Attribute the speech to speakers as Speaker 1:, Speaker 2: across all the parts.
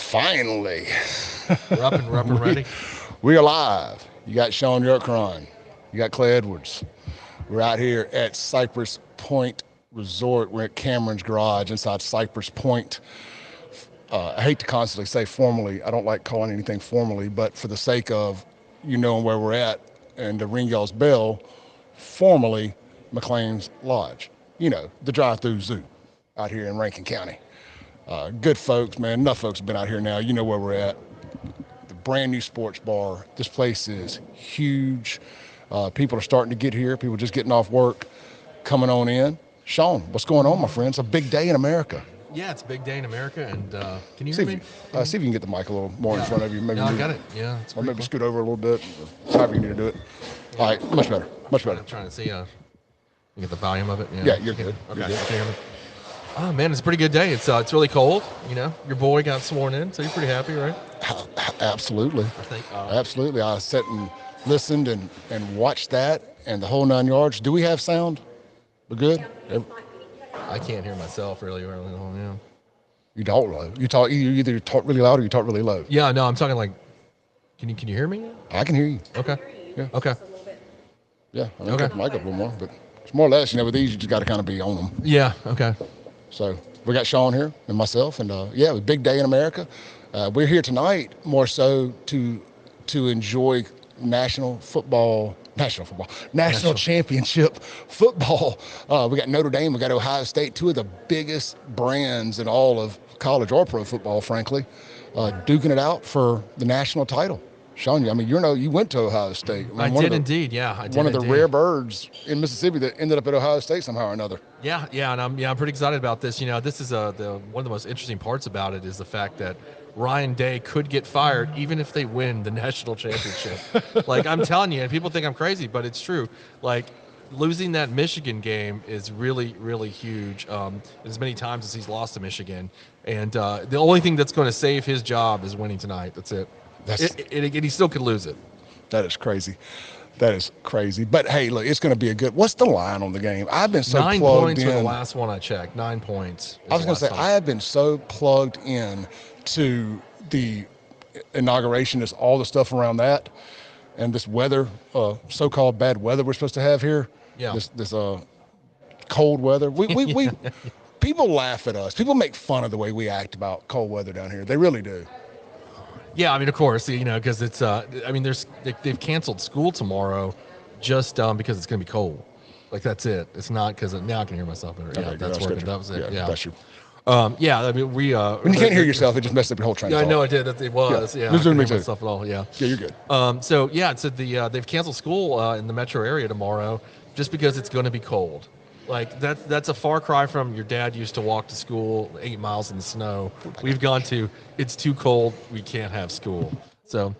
Speaker 1: Finally.
Speaker 2: We're up and ready.
Speaker 1: We are live. You got Shaun Yurtkuran. You got Clay Edwards. We're out here at Cypress Point Resort. We're at Cameron's garage inside Cypress Point. I hate to constantly say formally. I don't like calling anything formally, but for the sake of you knowing where we're at and to ring y'all's bell, formally McLean's Lodge. You know, the drive-through zoo out here in Rankin County. Good folks, man. Enough folks have been out here now. You know where we're at. The brand new sports bar. This place is huge. People are starting to get here. People just getting off work, coming on in. Shaun, what's going on, my friend? It's a big day in America.
Speaker 2: Yeah, it's a big day in America, and can you
Speaker 1: See
Speaker 2: hear
Speaker 1: if
Speaker 2: me?
Speaker 1: see if you can get the mic a little more in front of you. Maybe
Speaker 2: No, I got it. Yeah, it's
Speaker 1: or maybe
Speaker 2: cool.
Speaker 1: scoot over a little bit. However you need to do it. All right, much better. Much better.
Speaker 2: I'm trying to see. You get the volume of it.
Speaker 1: Yeah, you're good.
Speaker 2: Okay.
Speaker 1: You're good.
Speaker 2: Can you hear me? Oh man, it's a pretty good day. It's really cold. You know, your boy got sworn in, so you're pretty happy, right?
Speaker 1: Absolutely.
Speaker 2: I think.
Speaker 1: Absolutely. I sat and listened and watched that and the whole 9 yards. Do we have sound? We're good?
Speaker 2: I can't hear myself really well. Yeah.
Speaker 1: You talk low. You either talk really loud or you talk really low.
Speaker 2: Yeah. No, I'm talking like. Can you hear me?
Speaker 1: I can hear you.
Speaker 2: Okay.
Speaker 1: Yeah.
Speaker 2: Okay.
Speaker 1: Yeah. I mean,
Speaker 2: Okay.
Speaker 1: Put the mic up a little more, but it's more or less, with these, you just got to kind of be on them.
Speaker 2: Yeah. Okay.
Speaker 1: So we got Shaun here and myself, and yeah, it was a big day in America. We're here tonight more so to enjoy national championship football. We got Notre Dame, we got Ohio State, two of the biggest brands in all of college or pro football, frankly, duking it out for the national title. Shaun, I mean, you went to Ohio State.
Speaker 2: I did indeed. Yeah, I did.
Speaker 1: One of the rare birds in Mississippi that ended up at Ohio State somehow or another.
Speaker 2: Yeah, and I'm pretty excited about this. This is one of the most interesting parts about it is the fact that Ryan Day could get fired even if they win the national championship. Like, I'm telling you, and people think I'm crazy, but it's true. Like, losing that Michigan game is really, really huge. As many times as he's lost to Michigan, and the only thing that's going to save his job is winning tonight. That's it. And he still could lose it.
Speaker 1: That is crazy. That is crazy. But hey, look, it's going to be a good. What's the line on the game? I've been so
Speaker 2: 9
Speaker 1: plugged
Speaker 2: points
Speaker 1: in.
Speaker 2: for the last one I checked. 9 points.
Speaker 1: I was going to say I have been so plugged in to the inauguration, is all the stuff around that, and this weather, so-called bad weather we're supposed to have here.
Speaker 2: Yeah.
Speaker 1: This cold weather. We people laugh at us. People make fun of the way we act about cold weather down here. They really do.
Speaker 2: Yeah, I mean, of course, because it's. They've canceled school tomorrow, just because it's going to be cold. Like, that's it. It's not because now I can hear myself better. Yeah,
Speaker 1: Okay,
Speaker 2: that's working. That was it. Yeah.
Speaker 1: That's you.
Speaker 2: Yeah, I mean, we.
Speaker 1: When you can't hear yourself, it just messed up your whole train of
Speaker 2: Yeah, I
Speaker 1: thought.
Speaker 2: know it did. It was. Yeah, I
Speaker 1: This is
Speaker 2: couldn't
Speaker 1: me
Speaker 2: hear
Speaker 1: too.
Speaker 2: myself at all. Yeah.
Speaker 1: Yeah, you're good.
Speaker 2: So they've canceled school in the metro area tomorrow just because it's going to be cold. Like, that's a far cry from your dad used to walk to school 8 miles in the snow. We've gone to, it's too cold, we can't have school. So,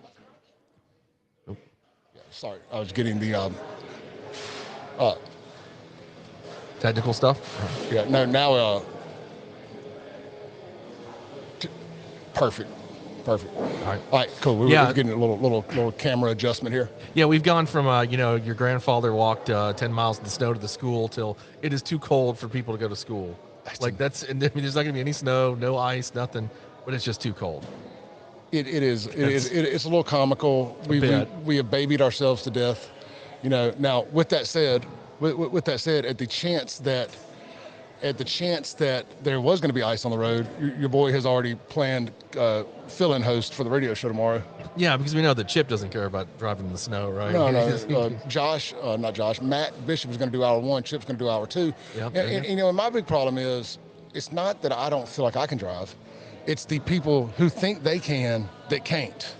Speaker 1: Sorry, I was getting the
Speaker 2: technical stuff.
Speaker 1: yeah. No, now perfect. All right, cool. We're getting a little camera adjustment here.
Speaker 2: Yeah, we've gone from your grandfather walked 10 miles in the snow to the school till it is too cold for people to go to school. And there's not going to be any snow, no ice, nothing, but it's just too cold.
Speaker 1: It is. It's a little comical. We have babied ourselves to death. Now with that said, at the chance that there was going to be ice on the road, your boy has already planned fill-in host for the radio show tomorrow.
Speaker 2: Yeah, because we know that Chip doesn't care about driving in the snow, right?
Speaker 1: No. Matt Bishop is going to do hour 1. Chip's going to do hour 2.
Speaker 2: Yep.
Speaker 1: And my big problem is, it's not that I don't feel like I can drive. It's the people who think they can that can't.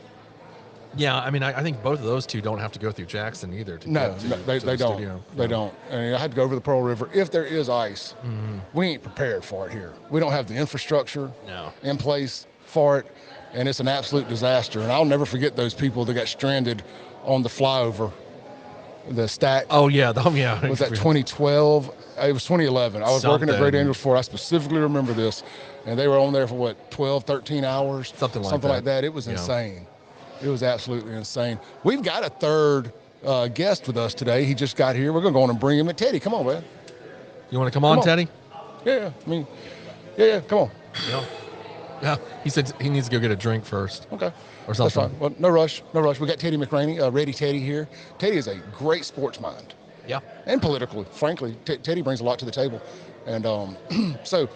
Speaker 2: Yeah, I mean, I think both of those two don't have to go through Jackson either.
Speaker 1: They don't.
Speaker 2: Studio.
Speaker 1: They don't. I mean, I had to go over the Pearl River. If there is ice, we ain't prepared for it here. We don't have the infrastructure in place for it, and it's an absolute disaster. And I'll never forget those people that got stranded on the flyover, the stack.
Speaker 2: Oh, yeah.
Speaker 1: Was that 2012? It was 2011. I was working at Great Angels Ford. I specifically remember this. And they were on there for, 12, 13 hours?
Speaker 2: Something
Speaker 1: like that. It was insane. It was absolutely insane. We've got a third guest with us today. He just got here. We're going to go on and bring him in. Teddy, come on, man.
Speaker 2: You want to come on, Teddy?
Speaker 1: Yeah, come on.
Speaker 2: Yeah. Yeah, he said he needs to go get a drink first
Speaker 1: Okay.
Speaker 2: or
Speaker 1: That's
Speaker 2: something.
Speaker 1: fine. Well, no rush. No rush. We got Teddy McRaney, Ready Teddy here. Teddy is a great sports mind.
Speaker 2: Yeah.
Speaker 1: And politically, frankly, Teddy brings a lot to the table. And so,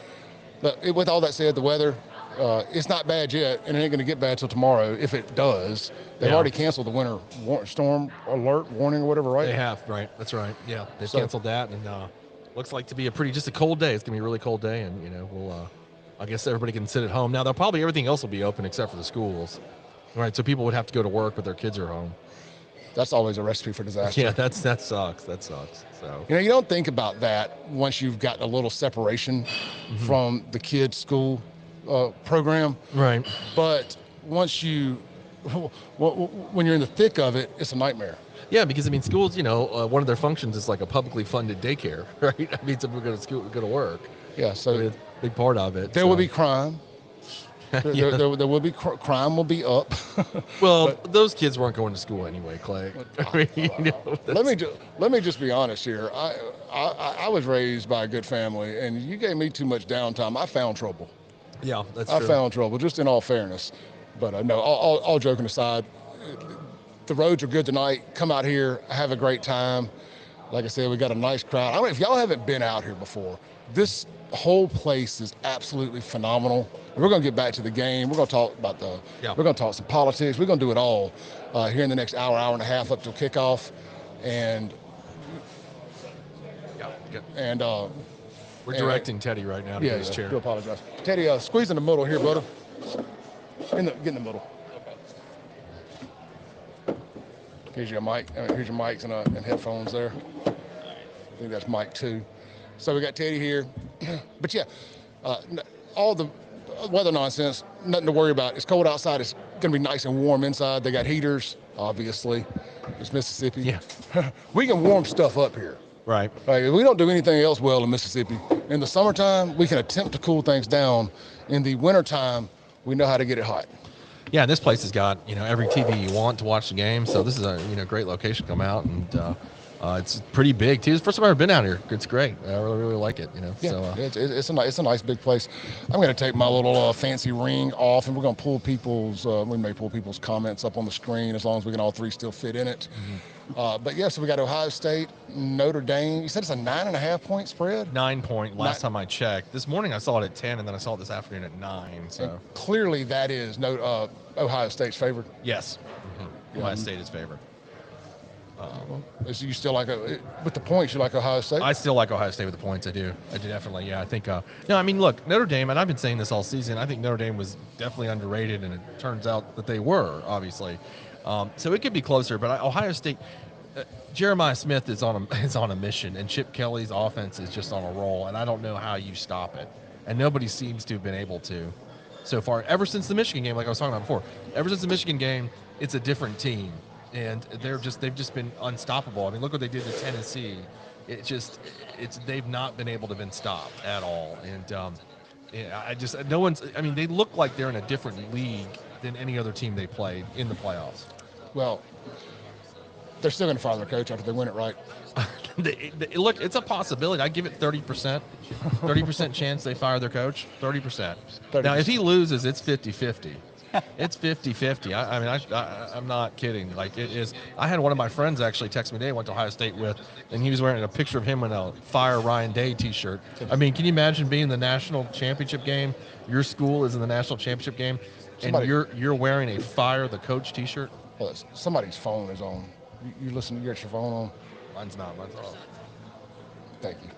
Speaker 1: with all that said, the weather, it's not bad yet, and it ain't going to get bad till tomorrow if it does. They've
Speaker 2: Yeah.
Speaker 1: already canceled the winter storm alert warning or whatever, right?
Speaker 2: They have, right? That's right. Yeah, they've
Speaker 1: So-
Speaker 2: canceled that, and looks like to be just a cold day. It's gonna be a really cold day, and we'll. I guess everybody can sit at home now. They'll probably everything else will be open except for the schools, right? So people would have to go to work, but their kids are home.
Speaker 1: That's always a recipe for disaster.
Speaker 2: Yeah, that sucks. That sucks. So
Speaker 1: You don't think about that once you've got a little separation from the kids' school program.
Speaker 2: right.
Speaker 1: But once when you're in the thick of it, it's a nightmare.
Speaker 2: Yeah, because schools, one of their functions is like a publicly funded daycare, right? I mean, so people go to school, go to work.
Speaker 1: Yeah, so
Speaker 2: It's a big part of it.
Speaker 1: there will be crime.
Speaker 2: Yeah.
Speaker 1: There will be crime will be up.
Speaker 2: Well, those kids weren't going to school anyway, Clay. I mean,
Speaker 1: let me just be honest here. I was raised by a good family, and you gave me too much downtime. I found trouble.
Speaker 2: Yeah, that's
Speaker 1: I
Speaker 2: true.
Speaker 1: found trouble, just in all fairness. But no, all joking aside, the roads are good tonight. Come out here, have a great time. Like I said, we got a nice crowd. I don't know if y'all haven't been out here before. This whole place is absolutely phenomenal. We're going to get back to the game. We're going to talk about we're going to talk some politics. We're going to do it all here in the next hour and a half up till kickoff. And
Speaker 2: we're directing Teddy right now to get his chair.
Speaker 1: do apologize. Teddy, squeeze in the middle here, brother. Get in the middle. Here's your mic. Here's your mics and headphones there. I think that's mic 2. So we got Teddy here. But yeah, all the weather nonsense, nothing to worry about. It's cold outside. It's going to be nice and warm inside. They got heaters, obviously. It's Mississippi.
Speaker 2: Yeah.
Speaker 1: We can warm stuff up here.
Speaker 2: Right.
Speaker 1: Like, we don't do anything else well in Mississippi. In the summertime, we can attempt to cool things down. In the wintertime, we know how to get it hot.
Speaker 2: Yeah, this place has got every TV you want to watch the game. So this is a great location to come out, and it's pretty big too. It's the first time I've ever been out here. It's great. I really like it.
Speaker 1: Yeah,
Speaker 2: So
Speaker 1: it's a nice big place. I'm going to take my little fancy ring off, and we're going to pull people's. We may pull people's comments up on the screen as long as we can all three still fit in it. But yeah, so we got Ohio State, Notre Dame. You said it's a 9.5 point spread.
Speaker 2: 9 point. Last time I checked. This morning I saw it at 10, and then I saw it this afternoon at 9. So
Speaker 1: And clearly that is Ohio State's favored.
Speaker 2: yes, Ohio State is favored.
Speaker 1: So you still with the points? You like Ohio State?
Speaker 2: I still like Ohio State with the points. I do definitely. Yeah, I think. No, I mean, look, Notre Dame, and I've been saying this all season. I think Notre Dame was definitely underrated, and it turns out that they were, obviously. So it could be closer, but Ohio State. Jeremiah Smith is on a mission, and Chip Kelly's offense is just on a roll, and I don't know how you stop it. And nobody seems to have been able to so far. Ever since the Michigan game, like I was talking about before, ever since the Michigan game, it's a different team. And they've just been unstoppable. I mean, look what they did to Tennessee. They've not been able to been stopped at all. And they look like they're in a different league than any other team they played in the playoffs.
Speaker 1: Well, they're still going to fire their coach after they win it, right?
Speaker 2: Look, it's a possibility. I give it 30%. 30% chance they fire their coach. 30%. Now, if he loses, it's 50-50. It's 50-50. I'm not kidding. Like, it is. I had one of my friends actually text me today, went to Ohio State with, and he was wearing a picture of him in a Fire Ryan Day t-shirt. I mean, can you imagine being in the national championship game? Your school is in the national championship game, and you're wearing a Fire the Coach t-shirt?
Speaker 1: Well, somebody's phone is on. You listen, you got your phone on?
Speaker 2: Mine's not. Mine's off.
Speaker 1: Thank you.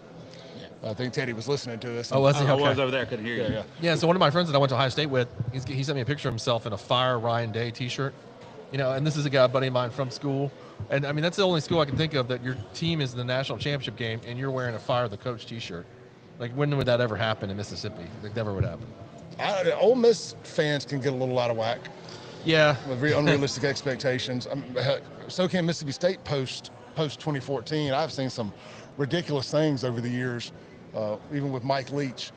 Speaker 1: I think Teddy was listening to us.
Speaker 2: Oh, was he?
Speaker 3: I
Speaker 2: Okay.
Speaker 3: was over there. I couldn't hear you.
Speaker 2: Yeah, so one of my friends that I went to Ohio State with, he sent me a picture of himself in a Fire Ryan Day t-shirt. And this is a buddy of mine from school. And, I mean, that's the only school I can think of that your team is in the national championship game and you're wearing a Fire the Coach t-shirt. Like, when would that ever happen in Mississippi? It never would happen.
Speaker 1: Ole Miss fans can get a little out of whack.
Speaker 2: Yeah.
Speaker 1: With very unrealistic expectations. So can Mississippi State post 2014. I've seen some ridiculous things over the years, even with Mike Leach.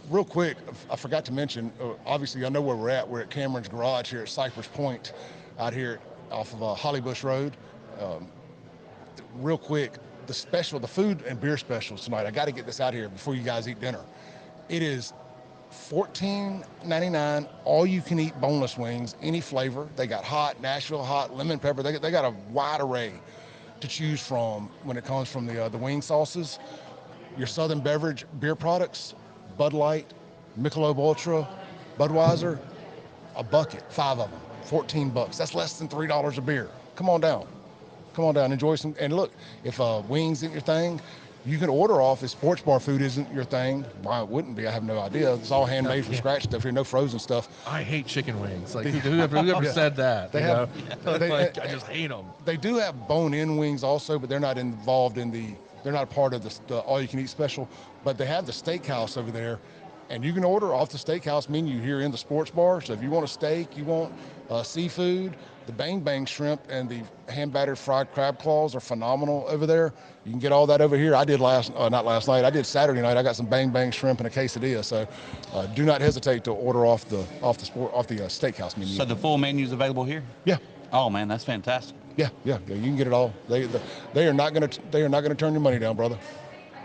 Speaker 1: Real quick, I forgot to mention, obviously I know where we're at. We're at Cameron's Garage here at Cypress Point, out here off of Hollybush Road. Real quick, the food and beer specials tonight. I got to get this out here before you guys eat dinner. It is $14.99, all you can eat boneless wings, any flavor. They got hot, Nashville hot, lemon pepper. They got a wide array to choose from when it comes from the wing sauces. Your Southern Beverage beer products, Bud Light, Michelob Ultra, Budweiser, a bucket, 5 of them, $14. That's less than $3 a beer. Come on down. Come on down, enjoy some. And look, if wings isn't your thing, you can order off. If sports bar food isn't your thing, why it wouldn't be? I have no idea. It's all handmade from scratch stuff here, no frozen stuff.
Speaker 2: I hate chicken wings. Like whoever said that? I just hate them.
Speaker 1: They do have bone-in wings also, but they're not involved in they're not part of the all-you-can-eat special. But they have the steakhouse over there, and you can order off the steakhouse menu here in the sports bar. So if you want a steak, you want seafood, the Bang Bang shrimp and the hand-battered fried crab claws are phenomenal over there. You can get all that over here. I did not last night. I did Saturday night. I got some Bang Bang shrimp and a quesadilla. So do not hesitate to order off the steakhouse menu.
Speaker 3: So the full menu is available here?
Speaker 1: Yeah.
Speaker 3: Oh man, that's fantastic.
Speaker 1: Yeah. You can get it all. They are not gonna turn your money down, brother.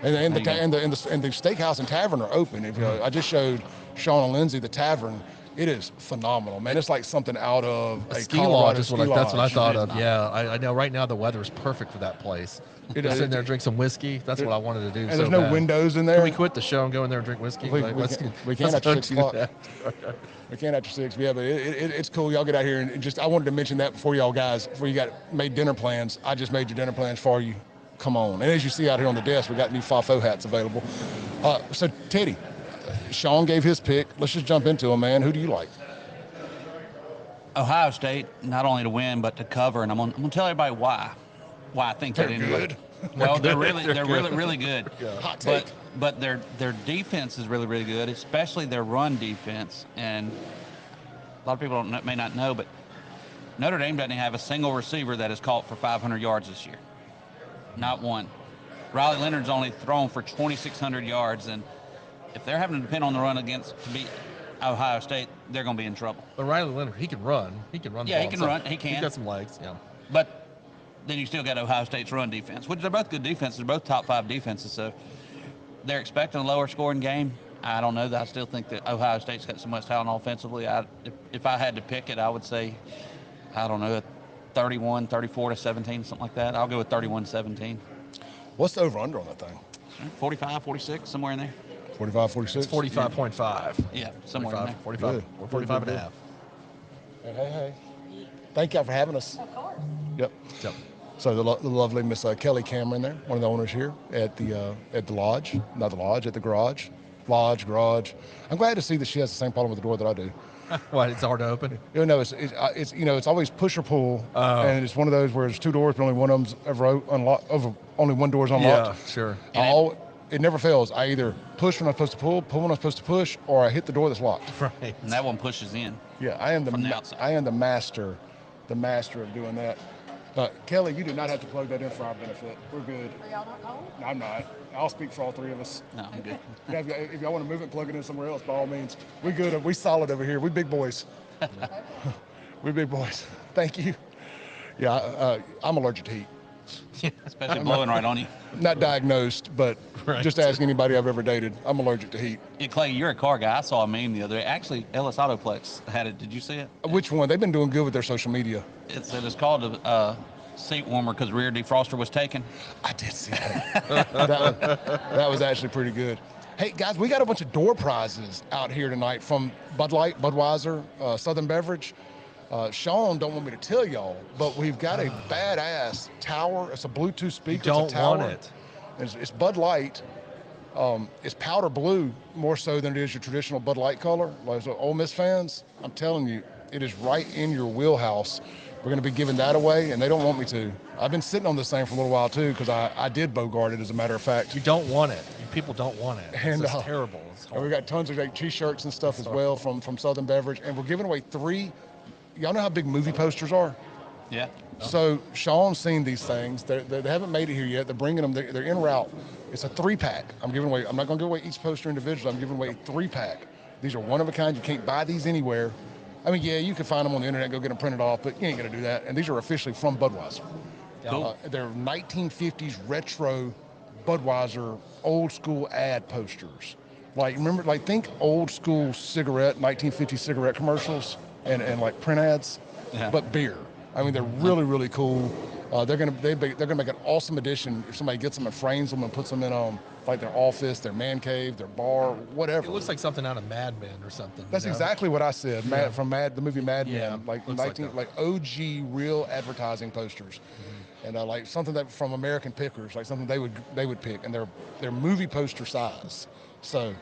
Speaker 1: And the steakhouse and tavern are open. I just showed Shaun and Lindsay the tavern. It is phenomenal, man. It's like something out of a
Speaker 2: ski
Speaker 1: Colorado
Speaker 2: lodge.
Speaker 1: Ski lodge.
Speaker 2: That's what I thought of. Yeah, I know. Right now the weather is perfect for that place. Just sitting there, drink some whiskey. That's what I wanted to do.
Speaker 1: And there's no windows in there.
Speaker 2: Can we quit the show and go in there and drink whiskey?
Speaker 1: We can't after 6 o'clock. We can't after 6. Yeah, but it's cool. Y'all get out here and just. I wanted to mention that before y'all guys, before you made dinner plans. I just made your dinner plans for you. Come on. And as you see out here on the desk, we got new FAFO hats available. So Teddy, Shaun gave his pick. Let's just jump into them, man. Who do you like?
Speaker 3: Ohio State, not only to win but to cover, and I'm gonna tell everybody why I think
Speaker 1: They're
Speaker 3: that anyway.
Speaker 1: good.
Speaker 3: Well, they're really good.
Speaker 1: Yeah. Hot take.
Speaker 3: But their defense is really, really good, especially their run defense. And a lot of people may not know, but Notre Dame doesn't have a single receiver that has caught for 500 yards this year. Not one. Riley Leonard's only thrown for 2,600 yards, and if they're having to depend on the run to beat Ohio State, they're going to be in trouble.
Speaker 2: But Riley Leonard, he can run. He can run.
Speaker 3: Yeah, he can run. He can.
Speaker 2: He's got some legs. Yeah.
Speaker 3: But then you still got Ohio State's run defense, which they're both good defenses. They're both top 5 defenses. So they're expecting a lower scoring game. I don't know. I still think that Ohio State's got so much talent offensively. If I had to pick it, I would say, I don't know, 31, 34 to 17, something like that. I'll go with 31-17.
Speaker 1: What's the over-under on that thing?
Speaker 3: 45, 46, somewhere in there.
Speaker 1: 45, 46?
Speaker 2: It's 45.5.
Speaker 3: Yeah, somewhere in there.
Speaker 2: 45 or 45 and a half.
Speaker 1: Hey. Thank y'all for having us.
Speaker 4: Of course.
Speaker 1: Yep. So the lovely Miss Kelly Cameron there, one of the owners here at the lodge, not the lodge, at the garage. Garage. I'm glad to see that she has the same problem with the door that I do.
Speaker 2: What? It's hard to open.
Speaker 1: It's always push or pull, and it's one of those where there's 2 doors, but only one of them's ever unlocked. Only one door is unlocked.
Speaker 2: Yeah, sure.
Speaker 1: It never fails. I either push when I'm supposed to pull when I'm supposed to push, or I hit the door that's locked.
Speaker 2: Right.
Speaker 3: And that one pushes in.
Speaker 1: Yeah, I am
Speaker 3: from the outside.
Speaker 1: I am the master of doing that. Kelly, you do not have to plug that in for our benefit. We're good.
Speaker 4: Are y'all not cold?
Speaker 1: No, I'm not. I'll speak for all 3 of us.
Speaker 3: No, I'm good.
Speaker 1: Yeah, if y'all want to move it and plug it in somewhere else, by all means. We good. We solid over here. We big boys. We big boys. Thank you. Yeah, I'm allergic to heat.
Speaker 3: Especially blowing right on you.
Speaker 1: Not diagnosed, but just ask anybody I've ever dated. I'm allergic to heat.
Speaker 3: Yeah, Clay, you're a car guy. I saw a meme the other day. Actually, Ellis Autoplex had it. Did you see it?
Speaker 1: Which one? They've been doing good with their social media.
Speaker 3: It said it's called a seat warmer because rear defroster was taken.
Speaker 1: I did see that. that was actually pretty good. Hey, guys, we got a bunch of door prizes out here tonight from Bud Light, Budweiser, Southern Beverage. Shaun don't want me to tell y'all, but we've got a badass tower. It's a Bluetooth speaker.
Speaker 2: You
Speaker 1: it's a tower.
Speaker 2: Want it.
Speaker 1: It's Bud Light. It's powder blue more so than it is your traditional Bud Light color. Like, so Ole Miss fans, I'm telling you, it is right in your wheelhouse. We're going to be giving that away, and they don't want me to. I've been sitting on this thing for a little while, too, because I did Bogart it, as a matter of fact.
Speaker 2: You don't want it. People don't want it.
Speaker 1: And,
Speaker 2: it's just terrible.
Speaker 1: And we got tons of great T-shirts and stuff as well from Southern Beverage, and we're giving away 3. Y'all know how big movie posters are?
Speaker 3: Yeah.
Speaker 1: So Shaun's seen these things. They haven't made it here yet. They're bringing them. They're en route. It's a 3-pack. I'm not going to give away each poster individually. I'm giving away a 3-pack. These are one of a kind. You can't buy these anywhere. I mean, yeah, you can find them on the internet, go get them printed off, but you ain't going to do that. And these are officially from Budweiser.
Speaker 3: Cool.
Speaker 1: They're 1950s retro Budweiser old school ad posters. Like, remember, like, think old school cigarette, 1950 cigarette commercials and like print ads,
Speaker 3: Yeah.
Speaker 1: but beer. I mean, they're really, really cool. They're gonna make an awesome addition if somebody gets them and frames them and puts them in like their office, their man cave, their bar, whatever.
Speaker 2: It looks like something out of Mad Men or something.
Speaker 1: That's exactly what I said.
Speaker 2: Yeah.
Speaker 1: From the movie Mad
Speaker 2: Yeah,
Speaker 1: Men, like
Speaker 2: looks like that.
Speaker 1: like OG real advertising posters, and like something that from American Pickers, like something they would pick, and they're movie poster size. So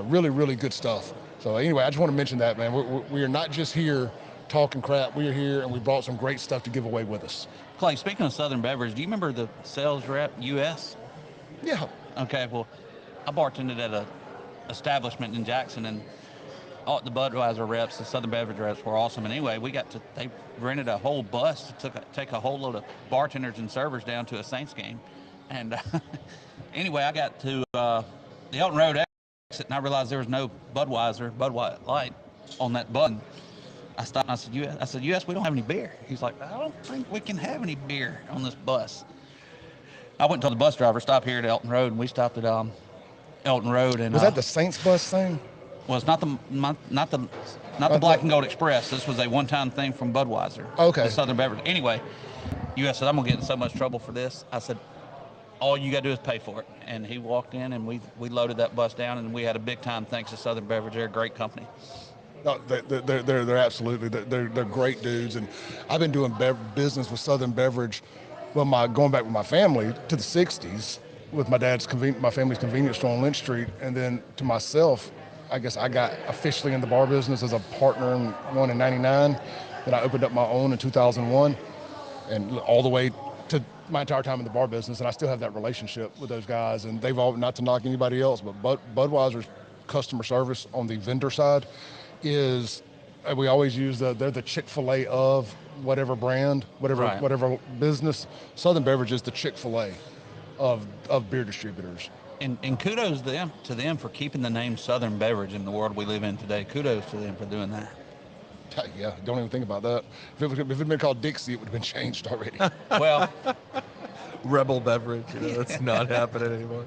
Speaker 1: really, really good stuff. So anyway, I just want to mention that, man. We are not just here talking crap. We are here, and we brought some great stuff to give away with us.
Speaker 3: Clay, speaking of Southern Beverage, do you remember the sales rep US?
Speaker 1: Yeah.
Speaker 3: Okay, well, I bartended at a establishment in Jackson, and all the Budweiser reps, the Southern Beverage reps were awesome. And anyway, they rented a whole bus to take a whole load of bartenders and servers down to a Saints game. And anyway, I got to the Elton Road exit, and I realized there was no Budweiser Light on that button. I stopped and I said, US, we don't have any beer. He's like, I don't think we can have any beer on this bus. I went and told the bus driver, stop here at Elton Road, and we stopped at Elton Road. And
Speaker 1: Was that the Saints bus thing?
Speaker 3: well, it's not the Black and Gold Express. This was a one-time thing from Budweiser.
Speaker 1: Okay.
Speaker 3: The Southern Beverage. Anyway, US said, I'm gonna get in so much trouble for this. I said, all you gotta do is pay for it. And he walked in, and we loaded that bus down, and we had a big time thanks to Southern Beverage. They're a great company.
Speaker 1: No, they're absolutely they're great dudes, and I've been doing business with Southern Beverage. Well, going back with my family to the '60s with my family's convenience store on Lynch Street, and then to myself, I guess I got officially in the bar business as a partner in '99. Then I opened up my own in 2001, and all the way to my entire time in the bar business, and I still have that relationship with those guys. And they've all, not to knock anybody else, but Budweiser's customer service on the vendor side is, we always use they're the Chick-fil-A of whatever brand, whatever business. Southern Beverage is the Chick-fil-A of beer distributors.
Speaker 3: And kudos to them for keeping the name Southern Beverage in the world we live in today. Kudos to them for doing that.
Speaker 1: Yeah, don't even think about that. If it had been called Dixie, it would have been changed already.
Speaker 3: Well,
Speaker 2: Rebel Beverage, that's not happening anymore.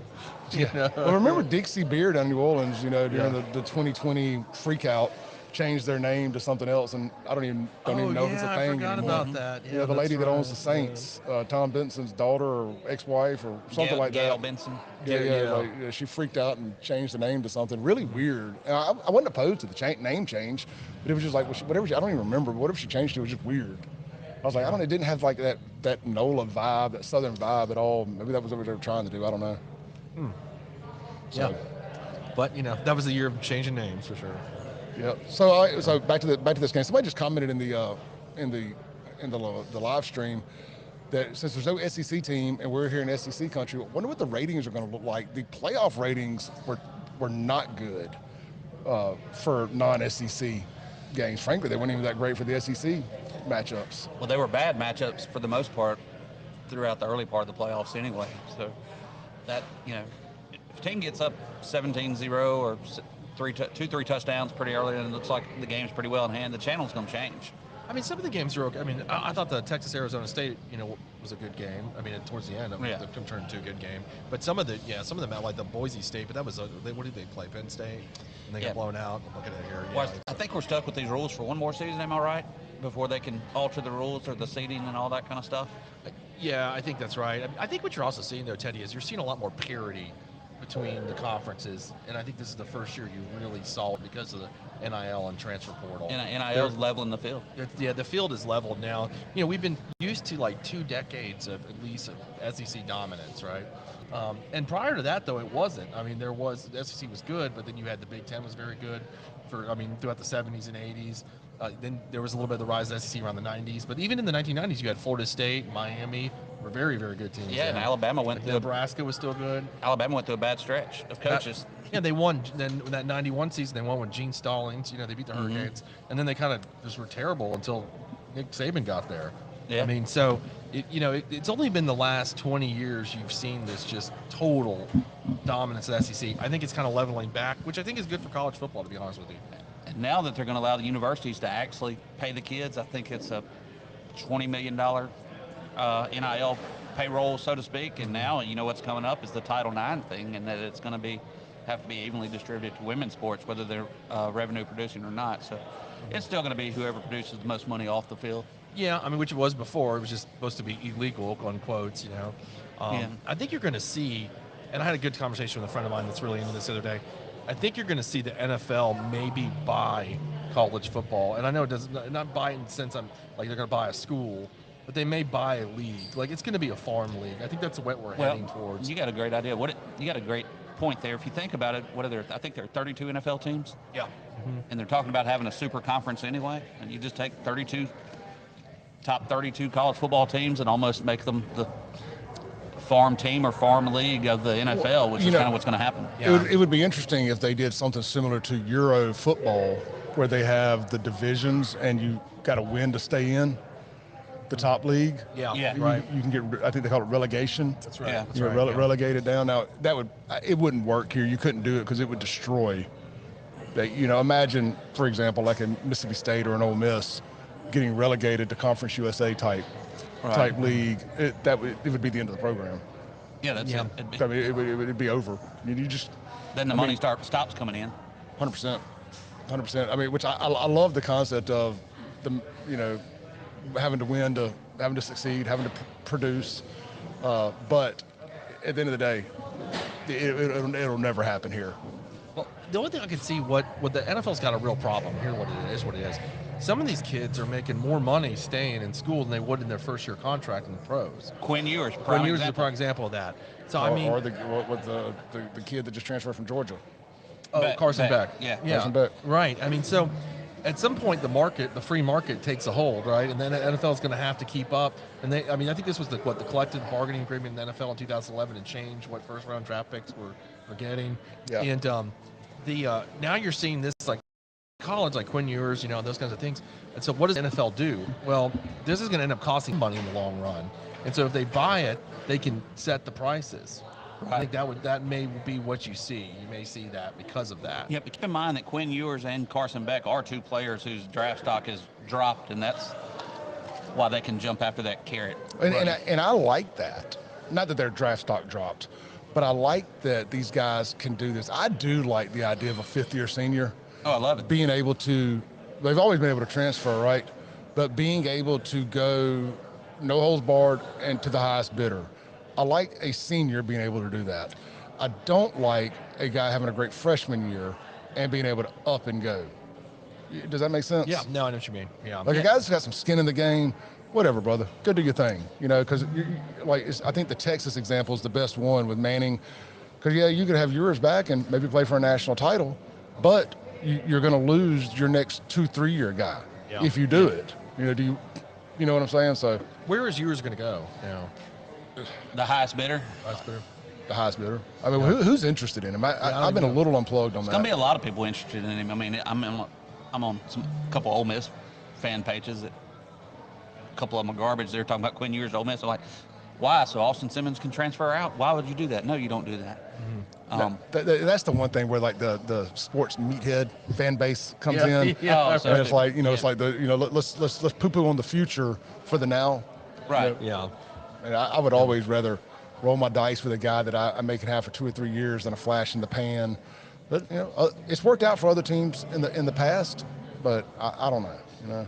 Speaker 1: Yeah. Well, remember Dixie Beer down in New Orleans, during the 2020 freak out, changed their name to something else, and I don't even know if it's a thing
Speaker 2: I forgot
Speaker 1: anymore.
Speaker 2: about that.
Speaker 1: Yeah, the lady that owns the Saints, Tom Benson's daughter or ex-wife or something like
Speaker 3: Gail
Speaker 1: that.
Speaker 3: Benson.
Speaker 1: Yeah. She freaked out and changed the name to something really weird. And I wasn't opposed to the name change, but it was just like, I don't even remember, but whatever she changed to was just weird. I was like, it didn't have like that NOLA vibe, that Southern vibe at all. Maybe that was what they were trying to do. I don't know.
Speaker 2: Yeah. But that was the year of changing names for sure.
Speaker 1: Yeah. So back to this game. Somebody just commented in the live stream that since there's no SEC team and we're here in SEC country, I wonder what the ratings are going to look like. The playoff ratings were not good for non-SEC games. Frankly, they weren't even that great for the SEC matchups.
Speaker 3: Well, they were bad matchups for the most part throughout the early part of the playoffs anyway. So that, if a team gets up 17-0 or 2-3 touchdowns pretty early and it looks like the game's pretty well in hand, the channel's going to change.
Speaker 2: I mean, some of the games are okay. I mean, I thought the Texas-Arizona State, was a good game. I mean, towards the end, it turned into a good game. But some of them, like the Boise State, but that was, what did they play, Penn State? And they got blown out. I'm looking at it here.
Speaker 3: Well, I think we're stuck with these rules for one more season, am I right? Before they can alter the rules or the seeding and all that kind of stuff?
Speaker 2: Yeah, I think that's right. I think what you're also seeing, though, Teddy, is you're seeing a lot more parity between the conferences, and I think this is the first year you really saw it because of the NIL and transfer portal.
Speaker 3: NIL is leveling the field.
Speaker 2: Yeah, the field is leveled now. We've been used to like 2 decades of at least of SEC dominance, right? And prior to that, though, it wasn't. I mean, the SEC was good, but then you had the Big Ten was very good throughout the 70s and 80s. Then there was a little bit of the rise of the SEC around the 90s. But even in the 1990s, you had Florida State, Miami, were very, very good teams.
Speaker 3: Yeah, and Alabama went through.
Speaker 2: Nebraska was still good.
Speaker 3: Alabama went through a bad stretch of coaches.
Speaker 2: They won. Then that 91 season, they won with Gene Stallings. They beat the Hurricanes. And then they kind of just were terrible until Nick Saban got there.
Speaker 3: Yeah.
Speaker 2: I mean, so, it's only been the last 20 years you've seen this just total dominance of the SEC. I think it's kind of leveling back, which I think is good for college football, to be honest with you.
Speaker 3: And now that they're going to allow the universities to actually pay the kids, I think it's a $20 million NIL payroll, so to speak. And now, what's coming up is the Title IX thing, and that it's going to be have to be evenly distributed to women's sports, whether they're revenue producing or not. So it's still going to be whoever produces the most money off the field.
Speaker 2: Yeah, I mean, which it was before. It was just supposed to be illegal, on quotes, you know. I think you're going to see, and I had a good conversation with a friend of mine that's really into this the other day. I think you're going to see the NFL maybe buy college football, and I know it doesn't not buy in the sense I'm like they're going to buy a school, but they may buy a league. Like it's going to be a farm league. I think that's what we're heading towards.
Speaker 3: You got a great idea. You got a great point there. If you think about it, I think there are 32 NFL teams.
Speaker 2: Yeah.
Speaker 3: And they're talking about having a super conference anyway, and you just take top 32 college football teams and almost make them the farm team or farm league of the NFL, which is kind of what's going to happen.
Speaker 1: Yeah. It would be interesting if they did something similar to Euro football, where they have the divisions and you got to win to stay in the top league.
Speaker 2: Yeah.
Speaker 1: Right. You can get, I think they call it relegation.
Speaker 2: That's right.
Speaker 3: Yeah.
Speaker 2: That's
Speaker 1: You're
Speaker 2: right.
Speaker 1: relegated down. Now it wouldn't work here. You couldn't do it because it would destroy. Imagine, for example, like in Mississippi State or an Ole Miss, getting relegated to Conference USA type league. It would be the end of the program.
Speaker 3: Yeah, that's it.
Speaker 1: I mean, it'd be over. You just
Speaker 3: Then the money stops coming in.
Speaker 1: 100%. I mean, which I love the concept of having to win to having to succeed, having to produce. But at the end of the day, it'll never happen here.
Speaker 2: Well, the only thing I can see what the NFL's got a real problem. Here's what it is. Some of these kids are making more money staying in school than they would in their first year contract in the pros.
Speaker 3: Quinn Ewers
Speaker 2: is a prime example of that. So
Speaker 1: or the kid that just transferred from Georgia.
Speaker 2: Carson Beck.
Speaker 3: Yeah.
Speaker 1: Carson Beck.
Speaker 2: Right. I mean, so at some point the free market takes a hold, right? And then the NFL is going to have to keep up. And I think this was the collective bargaining agreement in the NFL in 2011 and changed what first round draft picks we're getting.
Speaker 1: Yeah.
Speaker 2: And now you're seeing this like college, like Quinn Ewers, those kinds of things. And so what does the NFL do? Well, this is going to end up costing money in the long run. And so if they buy it, they can set the prices. Right. I think that may be what you see. You may see that because of that.
Speaker 3: Yeah, but keep in mind that Quinn Ewers and Carson Beck are two players whose draft stock has dropped, and that's why they can jump after that carrot.
Speaker 1: And I like that. Not that their draft stock dropped, but I like that these guys can do this. I do like the idea of a fifth-year senior.
Speaker 3: Oh, I love it.
Speaker 1: Being able to, they've always been able to transfer, right? But being able to go no holds barred and to the highest bidder. I like a senior being able to do that. I don't like a guy having a great freshman year and being able to up and go. Does that make sense?
Speaker 2: Yeah, no, I know what you mean. Yeah.
Speaker 1: Like a guy that's got some skin in the game, whatever, brother, go do your thing. Because I think the Texas example is the best one with Manning. Because you could have yours back and maybe play for a national title, but you're going to lose your next 2-3 year guy if you do it. Do you know what I'm saying? So
Speaker 2: where is yours going to go?
Speaker 3: The highest bidder.
Speaker 1: The highest bidder. I mean, who's interested in him? I've been a little unplugged on that.
Speaker 3: There's going to be a lot of people interested in him. I mean, I'm on a couple Ole Miss fan pages. A couple of them are garbage. They're talking about Quinn Ewers, Ole Miss. I'm like, why? So Austin Simmons can transfer out? Why would you do that? No, you don't do that.
Speaker 1: That's the one thing where like the sports meathead fan base comes in.
Speaker 2: Yeah.
Speaker 1: And it's like it's like let's poo-poo on the future for the now.
Speaker 3: Right.
Speaker 2: Yeah.
Speaker 1: And I would always rather roll my dice with a guy that I make it have for 2 or 3 years than a flash in the pan. But it's worked out for other teams in the past. But I don't know.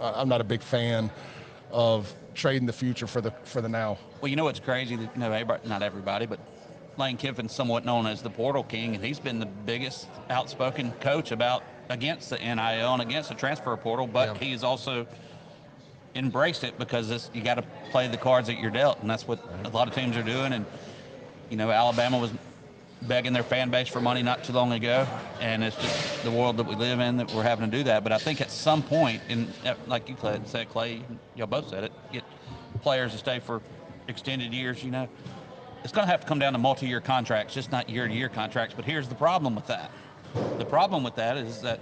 Speaker 1: I'm not a big fan of trading the future for the now.
Speaker 3: Well, what's crazy? That not everybody, but Lane Kiffin's somewhat known as the Portal King, and he's been the biggest outspoken coach against the NIL and against the transfer portal. But he's also embraced it because you got to play the cards that you're dealt, and that's what a lot of teams are doing. And Alabama was begging their fan base for money not too long ago, and it's just the world that we live in that we're having to do that. But I think at some point, like you said, Clay, y'all both said it, get players to stay for extended years. It's going to have to come down to multi-year contracts, just not year-to-year contracts. But here's the problem with that. The problem with that is that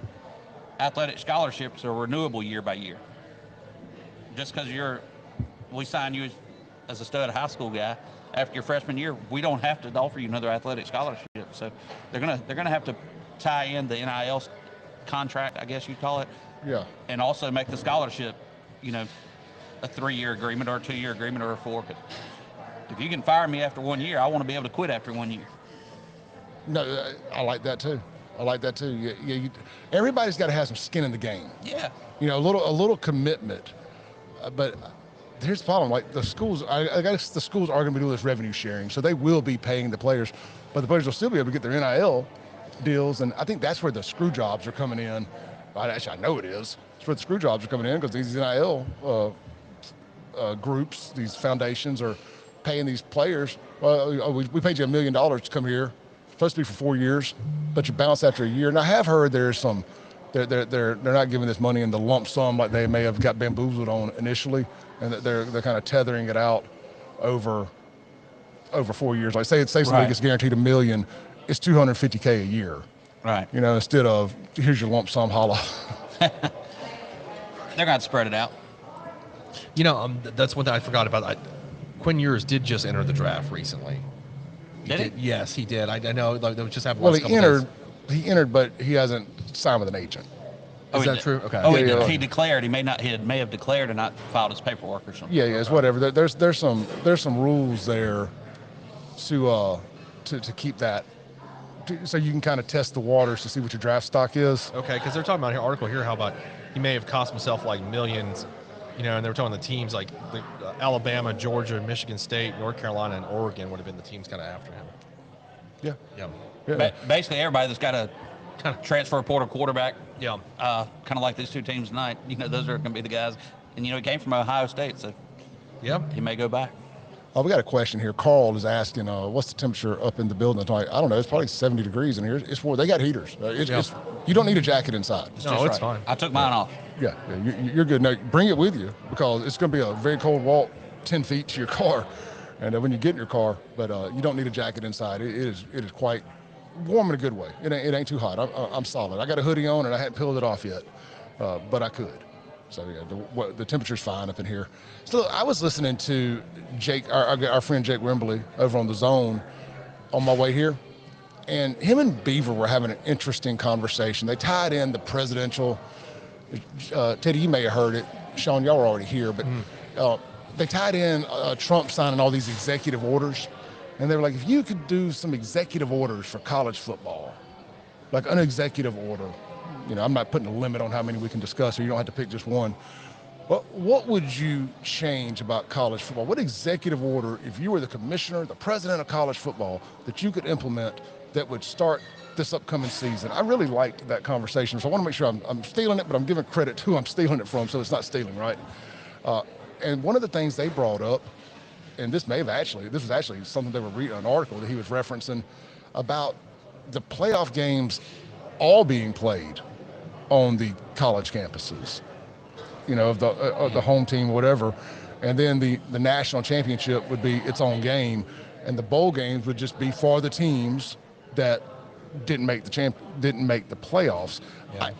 Speaker 3: athletic scholarships are renewable year by year. Just because we sign you as a stud high school guy after your freshman year, we don't have to offer you another athletic scholarship. So they're gonna have to tie in the NIL contract, I guess you'd call it.
Speaker 1: Yeah.
Speaker 3: And also make the scholarship, a 3-year agreement or a 2-year agreement or a 4. If you can fire me after 1 year, I want to be able to quit after 1 year.
Speaker 1: No, I like that too. I like that too. Everybody's got to have some skin in the game.
Speaker 3: Yeah.
Speaker 1: A little commitment. But here's the problem: like the schools, I guess the schools are going to be doing this revenue sharing, so they will be paying the players, but the players will still be able to get their NIL deals, and I think that's where the screw jobs are coming in. Actually, I know it is. It's where the screw jobs are coming in because these NIL groups, these foundations, are paying these players. Well, we paid you $1 million to come here. It's supposed to be for 4 years, but you bounce after a year. And I have heard there's some. They're not giving this money in the lump sum like they may have got bamboozled on initially, and that they're kind of tethering it out over 4 years. Like say somebody gets guaranteed $1 million, it's $250K a year.
Speaker 3: Right.
Speaker 1: Instead of here's your lump sum, holla.
Speaker 3: They're going to spread it out.
Speaker 2: That's one thing I forgot about. Quinn Ewers did just enter the draft recently.
Speaker 3: Did he?
Speaker 2: Yes, he did. I know. Like, that was just happened.
Speaker 1: Well, he entered, but he hasn't signed with an agent.
Speaker 2: Is that true? Okay.
Speaker 3: Oh, he declared. He may have declared and not filed his paperwork or something.
Speaker 1: Yeah, it's whatever. There's some rules there to keep that, so you can kind of test the waters to see what your draft stock is.
Speaker 2: Okay, because they're talking about an article here how about he may have cost himself like millions, and they were talking the teams like Alabama, Georgia, Michigan State, North Carolina, and Oregon would have been the teams kind of after him.
Speaker 1: Yeah.
Speaker 3: Basically, everybody that's got a transfer portal quarterback.
Speaker 2: Yeah.
Speaker 3: Kind of like these two teams tonight. Those are going to be the guys. And he came from Ohio State, so he may go back.
Speaker 1: Oh, we got a question here. Carl is asking, what's the temperature up in the building tonight? I don't know. It's probably 70 degrees in here. It's warm. They got heaters. You don't need a jacket inside.
Speaker 2: It's fine.
Speaker 3: I took mine off.
Speaker 1: Yeah, you're good. Now, bring it with you because it's going to be a very cold walk 10 feet to your car. And when you get in your car, but you don't need a jacket inside. It is quite warm in a good way. It ain't too hot. I'm solid. I got a hoodie on and I hadn't peeled it off yet, but I could. So the temperature's fine up in here. So I was listening to Jake, our friend Jake Wembley over on The Zone on my way here, and him and Beaver were having an interesting conversation. They tied in the presidential. Teddy, you may have heard it. Shaun, y'all were already here, but they tied in Trump signing all these executive orders. And they were like, if you could do some executive orders for college football, like an executive order, I'm not putting a limit on how many we can discuss, or you don't have to pick just one. But what would you change about college football? What executive order, if you were the commissioner, the president of college football, that you could implement that would start this upcoming season? I really liked that conversation, so I want to make sure I'm stealing it, but I'm giving credit to who I'm stealing it from, so it's not stealing, right? And one of the things they brought up, and this was actually something they were reading, an article that he was referencing about the playoff games all being played on the college campuses, of the home team, whatever. And then the national championship would be its own game, and the bowl games would just be for the teams that didn't make the playoffs. Yeah.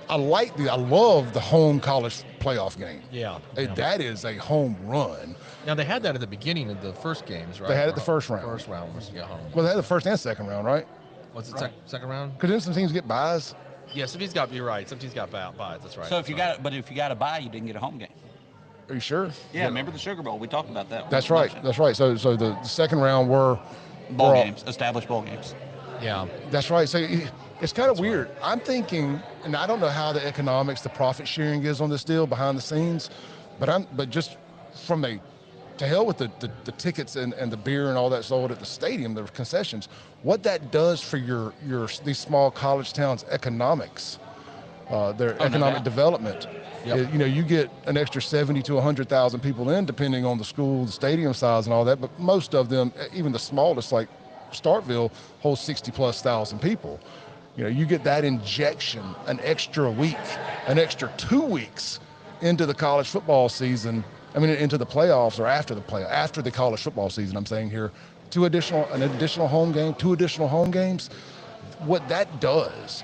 Speaker 1: I love the home college playoff game.
Speaker 2: Yeah.
Speaker 1: That is a home run.
Speaker 2: Now, they had that at the beginning of the first games, right?
Speaker 1: They had it the first round.
Speaker 2: First round was home.
Speaker 1: Well, they had the first and second round, right?
Speaker 2: Was it second round?
Speaker 1: Because then some teams get buys.
Speaker 2: Yeah, you're right. Some teams got buys, that's right.
Speaker 3: So if you got a bye, you didn't get a home game.
Speaker 1: Are you sure?
Speaker 3: Yeah, remember the Sugar Bowl? We talked about that.
Speaker 1: That's right. So the second round were
Speaker 3: bowl games, established bowl games.
Speaker 2: Yeah.
Speaker 1: That's right. So it's kind of weird. I'm thinking, and I don't know how the economics, the profit sharing is on this deal behind the scenes, but just from to hell with the tickets and the beer and all that sold at the stadium, the concessions, what that does for these small college towns' economics, their economic development. Yep. You get an extra 70 to 100,000 people in, depending on the school, the stadium size and all that, but most of them, even the smallest, like Starkville, holds 60,000+ people. You get that injection, an extra week, an extra 2 weeks into the college football season. Into the playoffs or after the college football season, I'm saying here, an additional home game, 2 additional home games. What that does,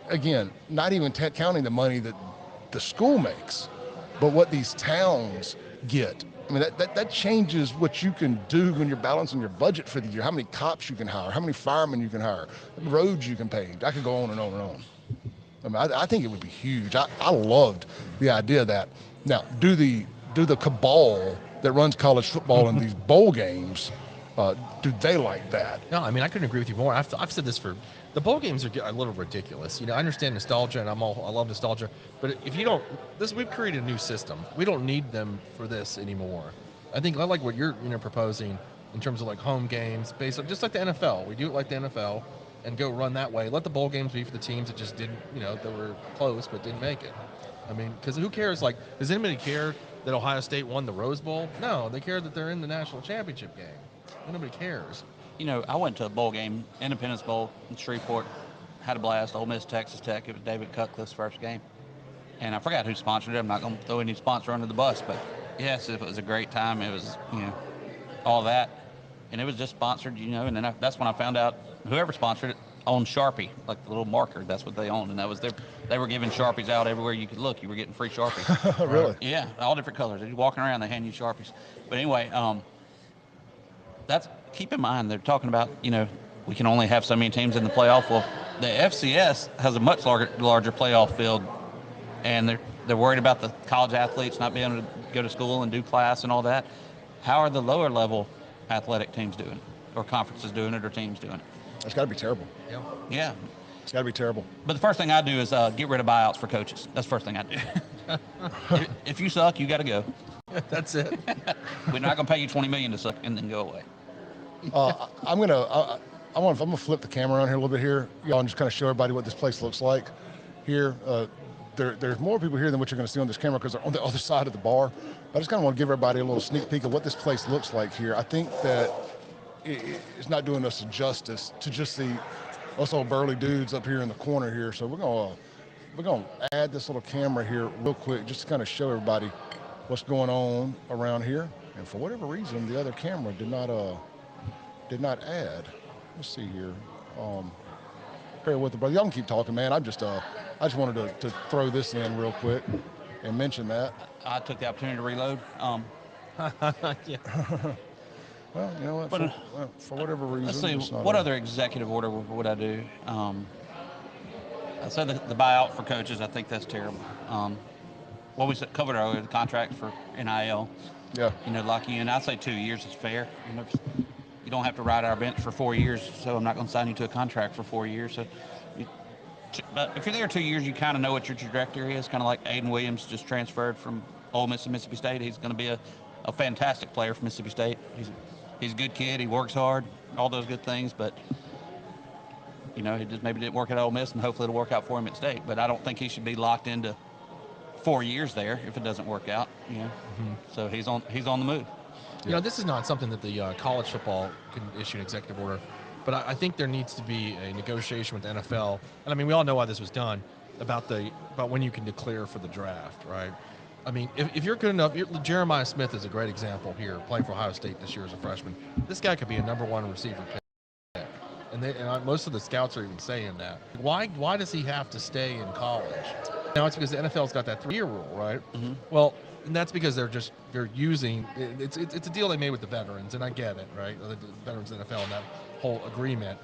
Speaker 1: again, not even counting the money that the school makes, but what these towns get. That changes what you can do when you're balancing your budget for the year. How many cops you can hire, how many firemen you can hire, roads you can pave. I could go on and on and on. I think it would be huge. I loved the idea of that. Now, do the cabal that runs college football in these bowl games Do they like that?
Speaker 2: No, I mean, I couldn't agree with you more. I've said this for the bowl games are a little ridiculous. I understand nostalgia, and I love nostalgia. But if you don't, we've created a new system. We don't need them for this anymore. I think I like what you're proposing in terms of like home games, based on just like the NFL. We do it like the NFL, and go run that way. Let the bowl games be for the teams that just didn't, that were close but didn't make it. I mean, because who cares? Like, does anybody care that Ohio State won the Rose Bowl? No, they care that they're in the national championship game. Nobody cares.
Speaker 3: I went to a bowl game, Independence Bowl in Shreveport, had a blast. Ole Miss, Texas Tech. It was David Cutcliffe's first game, and I forgot who sponsored it. I'm not going to throw any sponsor under the bus, but yes, it was a great time. It was, all that, and it was just sponsored, and then that's when I found out whoever sponsored it owned Sharpie, like the little marker. That's what they owned, and that was they were giving Sharpies out everywhere you could look. You were getting free Sharpies.
Speaker 1: Really?
Speaker 3: Yeah, all different colors. You're walking around, they hand you Sharpies. But anyway, keep in mind they're talking about we can only have so many teams in the playoff. Well, the FCS has a much larger playoff field, and they're worried about the college athletes not being able to go to school and do class and all that. How are the lower level athletic teams doing it, or conferences doing it, or teams doing it?
Speaker 1: It's got to be terrible.
Speaker 3: Yeah.
Speaker 1: It's got to be terrible.
Speaker 3: But the first thing I do is get rid of buyouts for coaches. That's the first thing I do. If you suck, you got to go.
Speaker 2: That's it.
Speaker 3: We're not going to pay you $20 million to suck and then go away.
Speaker 1: I'm gonna flip the camera around here a little bit here, y'all, and just kind of show everybody what this place looks like. Here, there's more people here than what you're going to see on this camera because they're on the other side of the bar. But I just kind of want to give everybody a little sneak peek of what this place looks like here. I think that it's not doing us justice to just see us old burly dudes up here in the corner here. So we're gonna add this little camera here real quick just to kind of show everybody what's going on around here. And for whatever reason, the other camera did not add. Let's see here. Bear with it, brother. Y'all can keep talking, man. I just wanted to throw this in real quick and mention that.
Speaker 3: I took the opportunity to reload.
Speaker 2: Yeah.
Speaker 1: Well, you know what? For whatever reason.
Speaker 3: Let's see. What other executive order would I do? I said the buyout for coaches. I think that's terrible. What we covered earlier, the contract for NIL.
Speaker 1: Yeah.
Speaker 3: Lock you in. I say 2 years is fair. You don't have to ride our bench for 4 years, so I'm not going to sign you to a contract for 4 years. So, but if you're there 2 years, you kind of know what your trajectory is. Kind of like Aiden Williams just transferred from Ole Miss to Mississippi State. He's going to be a fantastic player for Mississippi State. He's a good kid. He works hard, all those good things. But he just maybe didn't work at Ole Miss, and hopefully it'll work out for him at State. But I don't think he should be locked into 4 years there if it doesn't work out.
Speaker 2: Mm-hmm.
Speaker 3: So he's on the move.
Speaker 2: This is not something that the college football can issue an executive order, but I think there needs to be a negotiation with the NFL. And I mean, we all know why this was done about when you can declare for the draft, right? I mean, if you're good enough, Jeremiah Smith is a great example here, playing for Ohio State this year as a freshman. This guy could be a #1 receiver pick, and most of the scouts are even saying that. Why does he have to stay in college? Now it's because the NFL's got that 3-year rule, right?
Speaker 3: Mm-hmm.
Speaker 2: Well. And that's because they're using it's a deal they made with the veterans, and I get it, right? The veterans of the NFL and that whole agreement.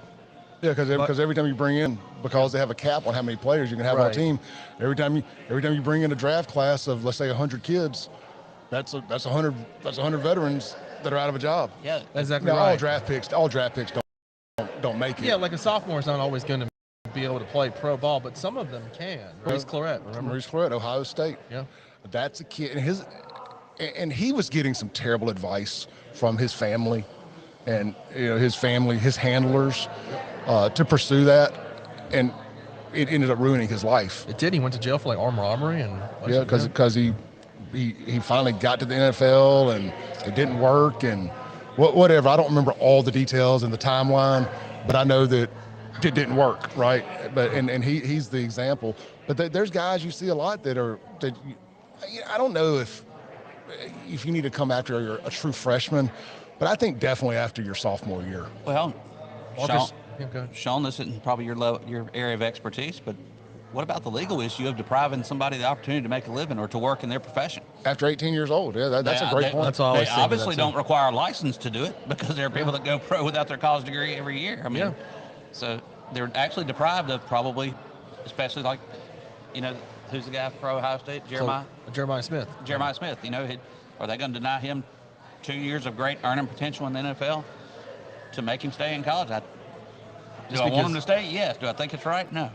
Speaker 1: Yeah, because every time you bring in, because they have a cap on how many players you can have on a team, every time you bring in a draft class of, let's say, 100 kids, that's 100 veterans that are out of a job.
Speaker 3: Yeah,
Speaker 2: exactly.
Speaker 1: Now,
Speaker 2: right.
Speaker 1: all draft picks don't make it.
Speaker 2: Yeah, like a sophomore is not always going to be able to play pro ball, but some of them can. Maurice Claret, remember?
Speaker 1: Maurice Claret, Ohio State.
Speaker 2: Yeah.
Speaker 1: That's a kid, and he was getting some terrible advice from his family, and his handlers, to pursue that, and it ended up ruining his life.
Speaker 2: It did. He went to jail for like armed robbery and
Speaker 1: because he finally got to the NFL and it didn't work and whatever. I don't remember all the details and the timeline, but I know that it didn't work, right? But and he's the example. But there's guys you see a lot that I don't know if you need to come after you're a true freshman, but I think definitely after your sophomore year.
Speaker 3: Well,
Speaker 2: Okay.
Speaker 3: Shaun, this isn't probably your area of expertise, but what about the legal issue of depriving somebody the opportunity to make a living or to work in their profession?
Speaker 1: After 18 years old, yeah, that's a great point.
Speaker 2: That's all I was
Speaker 3: they
Speaker 2: thinking,
Speaker 3: obviously don't require a license to do it because there are people that go pro without their college degree every year. I mean, so they're actually deprived of probably, especially like, who's the guy for Ohio State? Jeremiah
Speaker 2: Smith.
Speaker 3: Jeremiah Smith. Are they going to deny him 2 years of great earning potential in the NFL? to make him stay in college. Do I want him to stay? Yes. Do I think it's right? No.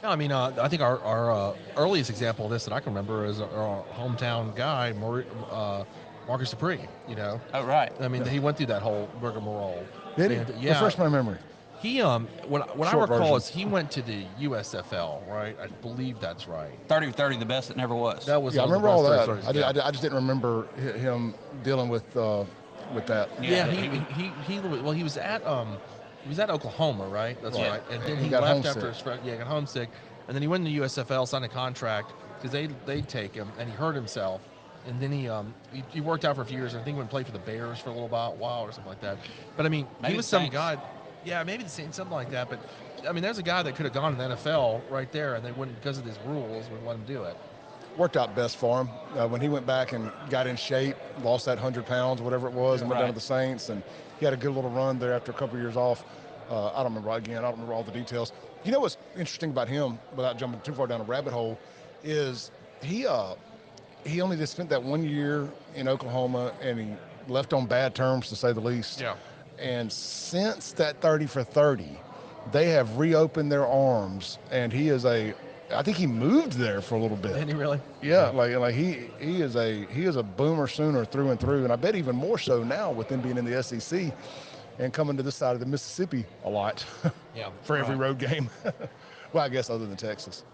Speaker 2: Yeah, I mean, I think our earliest example of this that I can remember is our hometown guy, Marcus Dupree. You know.
Speaker 3: Oh, right.
Speaker 2: I mean, he went through that whole rigmarole.
Speaker 1: Did he?
Speaker 2: Yeah.
Speaker 1: Refresh my memory.
Speaker 2: He what I
Speaker 1: Short
Speaker 2: recall
Speaker 1: version.
Speaker 2: is he went to the USFL, right? I believe that's right.
Speaker 3: 30-30, the best that never was.
Speaker 2: That was
Speaker 1: Yeah, I
Speaker 2: one of
Speaker 1: remember
Speaker 2: the
Speaker 1: all
Speaker 2: best
Speaker 1: that.
Speaker 2: 30-30s,
Speaker 1: I just didn't remember him dealing with that.
Speaker 2: Yeah, he was at Oklahoma, right? That's
Speaker 3: Yeah.
Speaker 2: right. And then
Speaker 1: He
Speaker 2: he
Speaker 1: got
Speaker 2: left
Speaker 1: homesick.
Speaker 2: after he got homesick, and then he went to the USFL, signed a contract because they take him, and he hurt himself, and then he worked out for a few years. And I think he went and played for the Bears for a little while or something like that. But I mean,
Speaker 3: Maybe
Speaker 2: he was
Speaker 3: the
Speaker 2: some
Speaker 3: Saints.
Speaker 2: guy. Yeah, maybe the Saints, something like that. But I mean, there's a guy that could have gone to the NFL right there, and they wouldn't, because of these rules, wouldn't let him do it.
Speaker 1: Worked out best for him when he went back and got in shape, lost that 100 pounds, whatever it was, and went down to the Saints, and he had a good little run there after a couple of years off. I don't remember all the details. You know what's interesting about him, without jumping too far down a rabbit hole, is he only just spent that 1 year in Oklahoma, and he left on bad terms, to say the least.
Speaker 2: Yeah.
Speaker 1: And since that 30 for 30, they have reopened their arms, and I think he moved there for a little bit.
Speaker 2: Didn't he really?
Speaker 1: Yeah, like he is a boomer Sooner through and through, and I bet even more so now with them being in the SEC and coming to this side of the Mississippi a lot.
Speaker 2: Yeah.
Speaker 1: For every road game. Well, I guess other than Texas.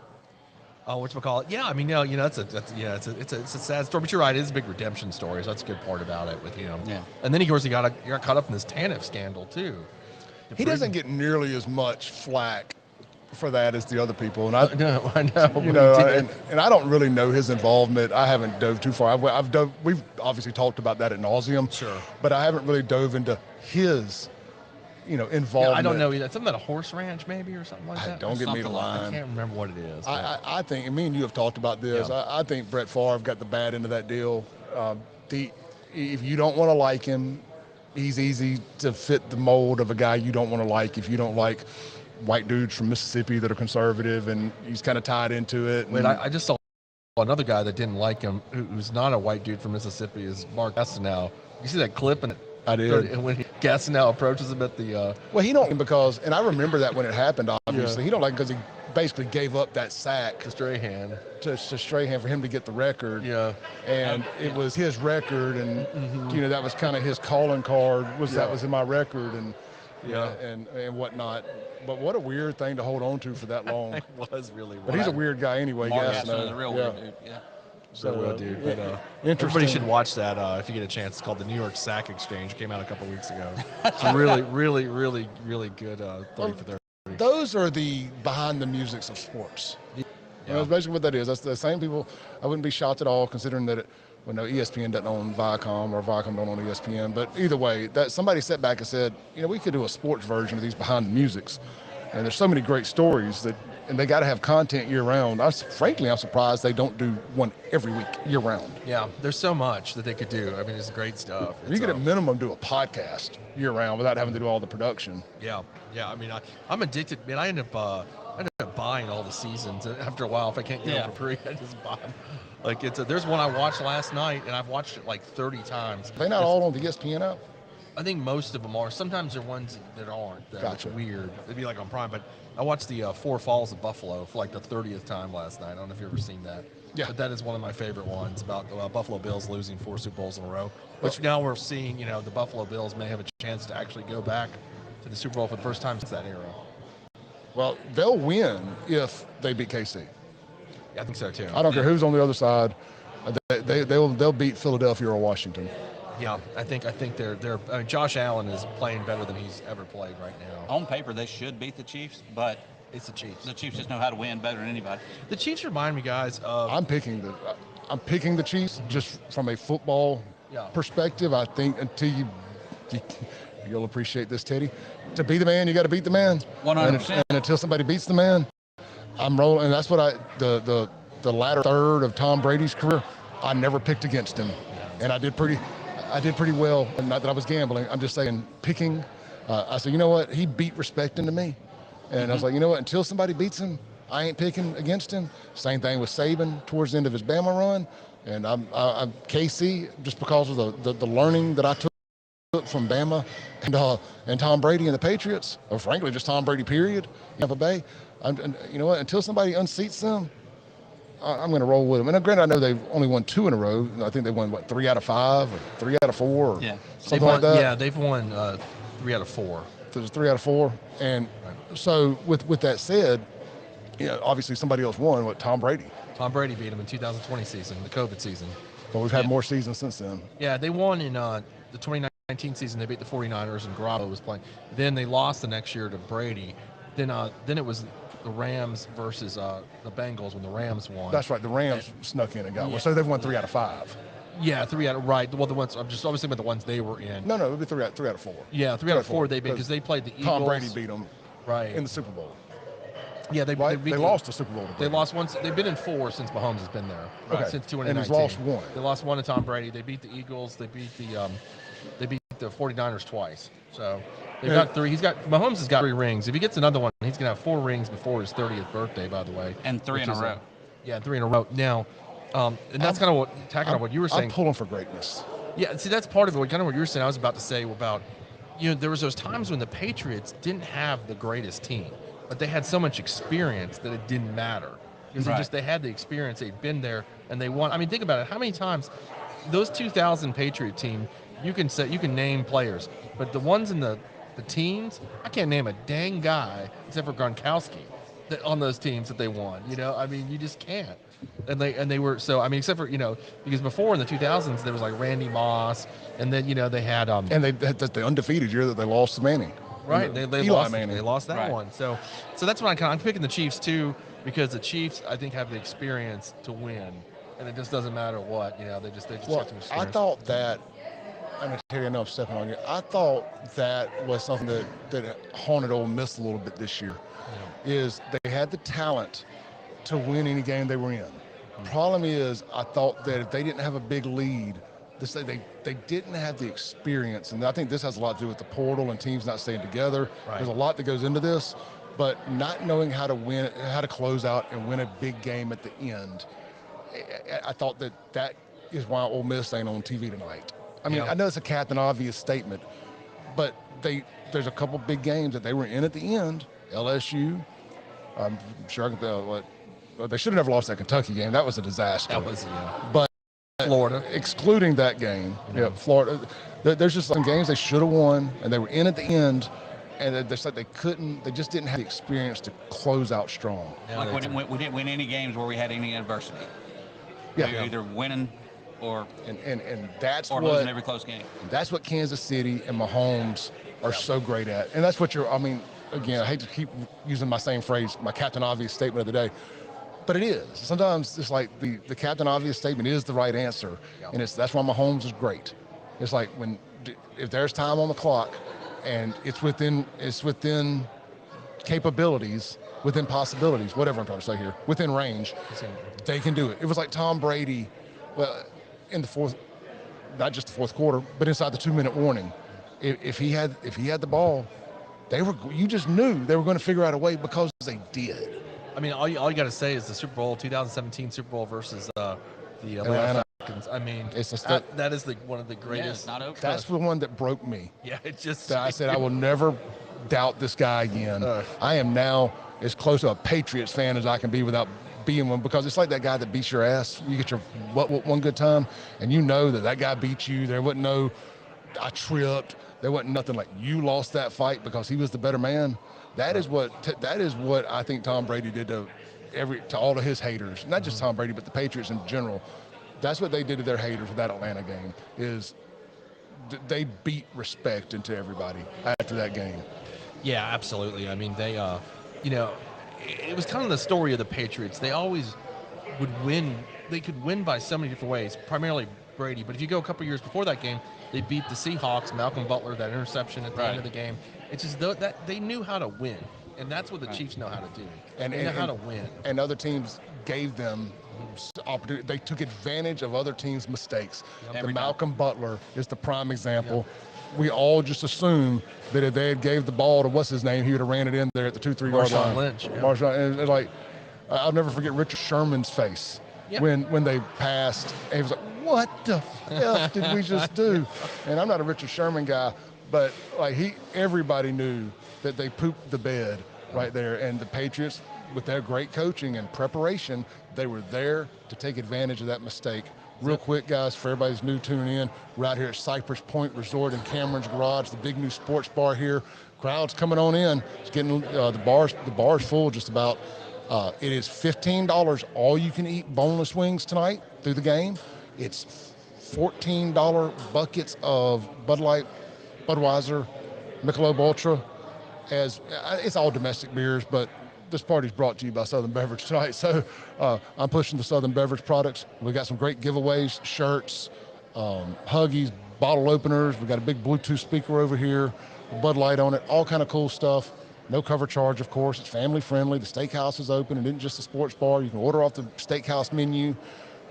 Speaker 2: Oh, whatchamacallit? Yeah, I mean, no, it's a sad story, but you're right, it is a big redemption story, so that's a good part about it with him.
Speaker 3: Yeah.
Speaker 2: And then, of course, he got caught up in this TANF scandal, too.
Speaker 1: He doesn't get nearly as much flack for that as the other people, and I
Speaker 2: know.
Speaker 1: You know, and I don't really know his involvement. I haven't dove too far. We've obviously talked about that ad nauseum.
Speaker 2: Sure.
Speaker 1: But I haven't really dove into his, involvement.
Speaker 2: I don't know either. Something about a horse ranch, maybe, or something like that.
Speaker 1: Don't get me to
Speaker 2: I
Speaker 1: line.
Speaker 2: can't remember what it is.
Speaker 1: I think, and me and you have talked about this.
Speaker 2: Yeah.
Speaker 1: I think Brett Favre got the bad end of that deal. If you don't want to like him, he's easy to fit the mold of a guy you don't want to like. If you don't like white dudes from Mississippi that are conservative, and he's kind of tied into it.
Speaker 2: Wait, I just saw another guy that didn't like him, who's not a white dude from Mississippi, is Mark Gastineau. You see that clip? And
Speaker 1: I did.
Speaker 2: And when Gastineau approaches him at the
Speaker 1: well, he don't, because, and I remember that when it happened, obviously. He don't like, because he basically gave up that sack
Speaker 2: Strahan
Speaker 1: to Strahan for him to get the record.
Speaker 2: Yeah.
Speaker 1: And it was his record, and that was kind of his calling card, that was in my record, and and whatnot. But what a weird thing to hold on to for that long.
Speaker 2: It was really weird.
Speaker 1: But he's a weird guy anyway.
Speaker 3: Mark
Speaker 1: Gastineau.
Speaker 3: Gastineau is a real weird dude. Yeah.
Speaker 2: So, real dude. But,
Speaker 1: interesting.
Speaker 2: everybody should watch that if you get a chance. It's called the New York Sack Exchange. It came out a couple weeks ago. It's a really, really, really, really good 30 for 30.
Speaker 1: Those are the behind the musics of sports. That's basically what that is. That's the same people. I wouldn't be shocked at all, considering that ESPN doesn't own Viacom, or Viacom don't own ESPN. But either way, that somebody sat back and said, we could do a sports version of these behind the musics. And there's so many great stories and they got to have content year round. Frankly, I'm surprised they don't do one every week year round.
Speaker 2: Yeah, there's so much that they could do. I mean, it's great stuff.
Speaker 1: You could at minimum do a podcast year round without having to do all the production.
Speaker 2: Yeah. I mean, I'm addicted. Man, I end up buying all the seasons after a while. If I can't get them for free, I just buy them. Like there's one I watched last night, and I've watched it like 30 times.
Speaker 1: They're not all on the ESPN app?
Speaker 2: I think most of them are. Sometimes they're ones that aren't.
Speaker 1: Gotcha.
Speaker 2: It's weird. It'd be like on Prime, but I watched the Four Falls of Buffalo for like the 30th time last night. I don't know if you've ever seen that.
Speaker 1: Yeah.
Speaker 2: But that is one of my favorite ones about Buffalo Bills losing 4 Super Bowls in a row. Which now we're seeing, the Buffalo Bills may have a chance to actually go back to the Super Bowl for the first time since that era.
Speaker 1: Well, they'll win if they beat KC.
Speaker 2: Yeah, I think so too.
Speaker 1: I don't care who's on the other side. They'll beat Philadelphia or Washington.
Speaker 2: Yeah, I think they're. I mean, Josh Allen is playing better than he's ever played right now.
Speaker 3: On paper, they should beat the Chiefs, but
Speaker 2: It's the Chiefs.
Speaker 3: the Chiefs just know how to win better than anybody.
Speaker 2: The Chiefs remind me, guys, of.
Speaker 1: I'm picking the Chiefs just from a football perspective. I think until you'll appreciate this, Teddy. To be the man, you got to beat the man.
Speaker 3: 100%.
Speaker 1: And until somebody beats the man, I'm rolling. And that's what the latter third of Tom Brady's career, I never picked against him, and I did pretty well. And not that I was gambling. I'm just saying, picking. I said, you know what? He beat respect into me, and I was like, you know what? Until somebody beats him, I ain't picking against him. Same thing with Saban towards the end of his Bama run, and I'm KC just because of the learning that I took from Bama and Tom Brady and the Patriots, or frankly just Tom Brady period, Tampa Bay. And you know what? Until somebody unseats them, I'm going to roll with them. And granted, I know they've only won 2 in a row. I think they won, 3 out of 5 or 3 out of 4 or something like that.
Speaker 2: Yeah, they've won 3 out of 4.
Speaker 1: So it's 3 out of 4. And so with that said, obviously somebody else won. Tom Brady.
Speaker 2: Tom Brady beat them in 2020 season, the COVID season.
Speaker 1: But we've had more seasons since then.
Speaker 2: Yeah, they won in the 2019 season. They beat the 49ers and Garoppolo was playing. Then they lost the next year to Brady. Then it was the Rams versus the Bengals when the Rams won.
Speaker 1: That's right. The Rams snuck in and got one. So they've won 3 out of 5.
Speaker 2: Yeah, 3 out of right. Well, the ones I'm just obviously about the ones they were in.
Speaker 1: No, it would be 3 out of 4.
Speaker 2: Yeah, 3 out of 4 they beat because they played the Eagles.
Speaker 1: Tom Brady beat them
Speaker 2: right
Speaker 1: in the Super Bowl.
Speaker 2: Yeah, they
Speaker 1: lost the Super Bowl.
Speaker 2: They lost once. They've been in 4 since Mahomes has been there.
Speaker 1: Okay.
Speaker 2: Since 2019.
Speaker 1: And he's lost 1.
Speaker 2: They lost 1 to Tom Brady. They beat the Eagles. They beat the 49ers twice. So they've got 3. Mahomes has got 3 rings. If he gets another one, he's gonna have 4 rings before his 30th birthday. By the way.
Speaker 3: And 3 in a row.
Speaker 2: Yeah, 3 in a row. Now, and that's kind of what you were saying.
Speaker 1: I'm pulling for greatness.
Speaker 2: Yeah, see, that's part of it. Kind of what you were saying. I was about to say about, there was those times when the Patriots didn't have the greatest team, but they had so much experience that it didn't matter because they had the experience. They'd been there and they won. I mean, think about it. How many times those 2000 Patriot team, you can name players, but the ones in the teams, I can't name a dang guy except for Gronkowski on those teams that they won. I mean, you just can't. And they were so. I mean, except for because before in the 2000s there was like Randy Moss, and then they had
Speaker 1: and they had the undefeated year that they lost to Manning.
Speaker 2: Right, they
Speaker 1: lost Manning.
Speaker 2: They lost that one. So that's what I'm picking the Chiefs too, because the Chiefs I think have the experience to win, and it just doesn't matter what they just have some experience.
Speaker 1: I thought that. I'm going to tell you, I know I'm stepping on you. I thought that was something that haunted Ole Miss a little bit this year. Yeah. Is they had the talent to win any game they were in. Problem is, I thought that if they didn't have a big lead, they didn't have the experience, and I think this has a lot to do with the portal and teams not staying together. Right. There's a lot that goes into this, but not knowing how to win, how to close out and win a big game at the end. I thought that is why Ole Miss ain't on TV tonight. I mean, I know it's a Captain Obvious statement, but there's a couple big games that they were in at the end. LSU, I'm sure I can tell what. They should have never lost that Kentucky game. That was a disaster.
Speaker 2: That was,
Speaker 1: But
Speaker 2: Florida,
Speaker 1: excluding that game, Florida. There's just some games they should have won, and they were in at the end, and it's like they couldn't. They just didn't have the experience to close out strong.
Speaker 3: Like we didn't win any games where we had any adversity.
Speaker 1: Yeah,
Speaker 3: we were either winning or
Speaker 1: that's
Speaker 3: or losing every close game.
Speaker 1: That's what Kansas City and Mahomes are so great at, and that's what I mean, again, I hate to keep using my same phrase, my Captain Obvious statement of the day. But it is. Sometimes it's like the Captain Obvious statement is the right answer, and that's why Mahomes is great. It's like if there's time on the clock, and it's within capabilities, within possibilities, whatever I'm trying to say here, within range, they can do it. It was like Tom Brady, in the fourth, not just the fourth quarter, but inside the 2-minute warning. If he had the ball, you just knew they were going to figure out a way because they did.
Speaker 2: I mean, all you got to say is the Super Bowl 2017 Super Bowl versus the Atlanta Falcons. I mean, that is one of the greatest.
Speaker 3: Yeah,
Speaker 1: that's the one that broke me.
Speaker 2: Yeah, it just.
Speaker 1: I said I will never doubt this guy again. I am now as close to a Patriots fan as I can be without being one, because it's like that guy that beats your ass. You get your one good time, and you know that guy beat you. There wasn't no, I tripped. There wasn't nothing like you lost that fight because he was the better man. That is what I think Tom Brady did to all of his haters. Not just Tom Brady, but the Patriots in general. That's what they did to their haters with that Atlanta game. Is they beat respect into everybody after that game.
Speaker 2: Yeah, absolutely. I mean, they, it was kind of the story of the Patriots. They always would win. They could win by so many different ways, primarily Brady. But if you go a couple years before that game, they beat the Seahawks, Malcolm Butler, that interception at the end of the game. It's just that they knew how to win, and that's what the Chiefs know how to do. They know how to win.
Speaker 1: And other teams gave them opportunity. They took advantage of other teams' mistakes. Malcolm Butler is the prime example. Yep. We all just assume that if they had gave the ball to what's his name, he would have ran it in there at the 2-3 yard line.
Speaker 2: Lynch. Yeah.
Speaker 1: Marshawn Lynch. And like, I'll never forget Richard Sherman's face
Speaker 2: Yeah.
Speaker 1: when they passed. And he was like, what the F did we just do? And I'm not a Richard Sherman guy, but like everybody knew that they pooped the bed right there. And the Patriots, with their great coaching and preparation, they were there to take advantage of that mistake. Real quick, guys, for everybody who's new tuning in, we're out here at Cypress Point Resort in Cameron's Garage, the big new sports bar here. Crowd's coming on in. It's getting the bar's full just about. It is $15 all you can eat boneless wings tonight through the game. It's $14 buckets of Bud Light, Budweiser, Michelob Ultra. It's all domestic beers, but this party's brought to you by Southern Beverage tonight. So I'm pushing the Southern Beverage products. We got some great giveaways, shirts, Huggies, bottle openers. We got a big Bluetooth speaker over here, Bud Light on it, all kind of cool stuff. No cover charge, of course. It's family friendly. The steakhouse is open. It isn't just a sports bar. You can order off the steakhouse menu.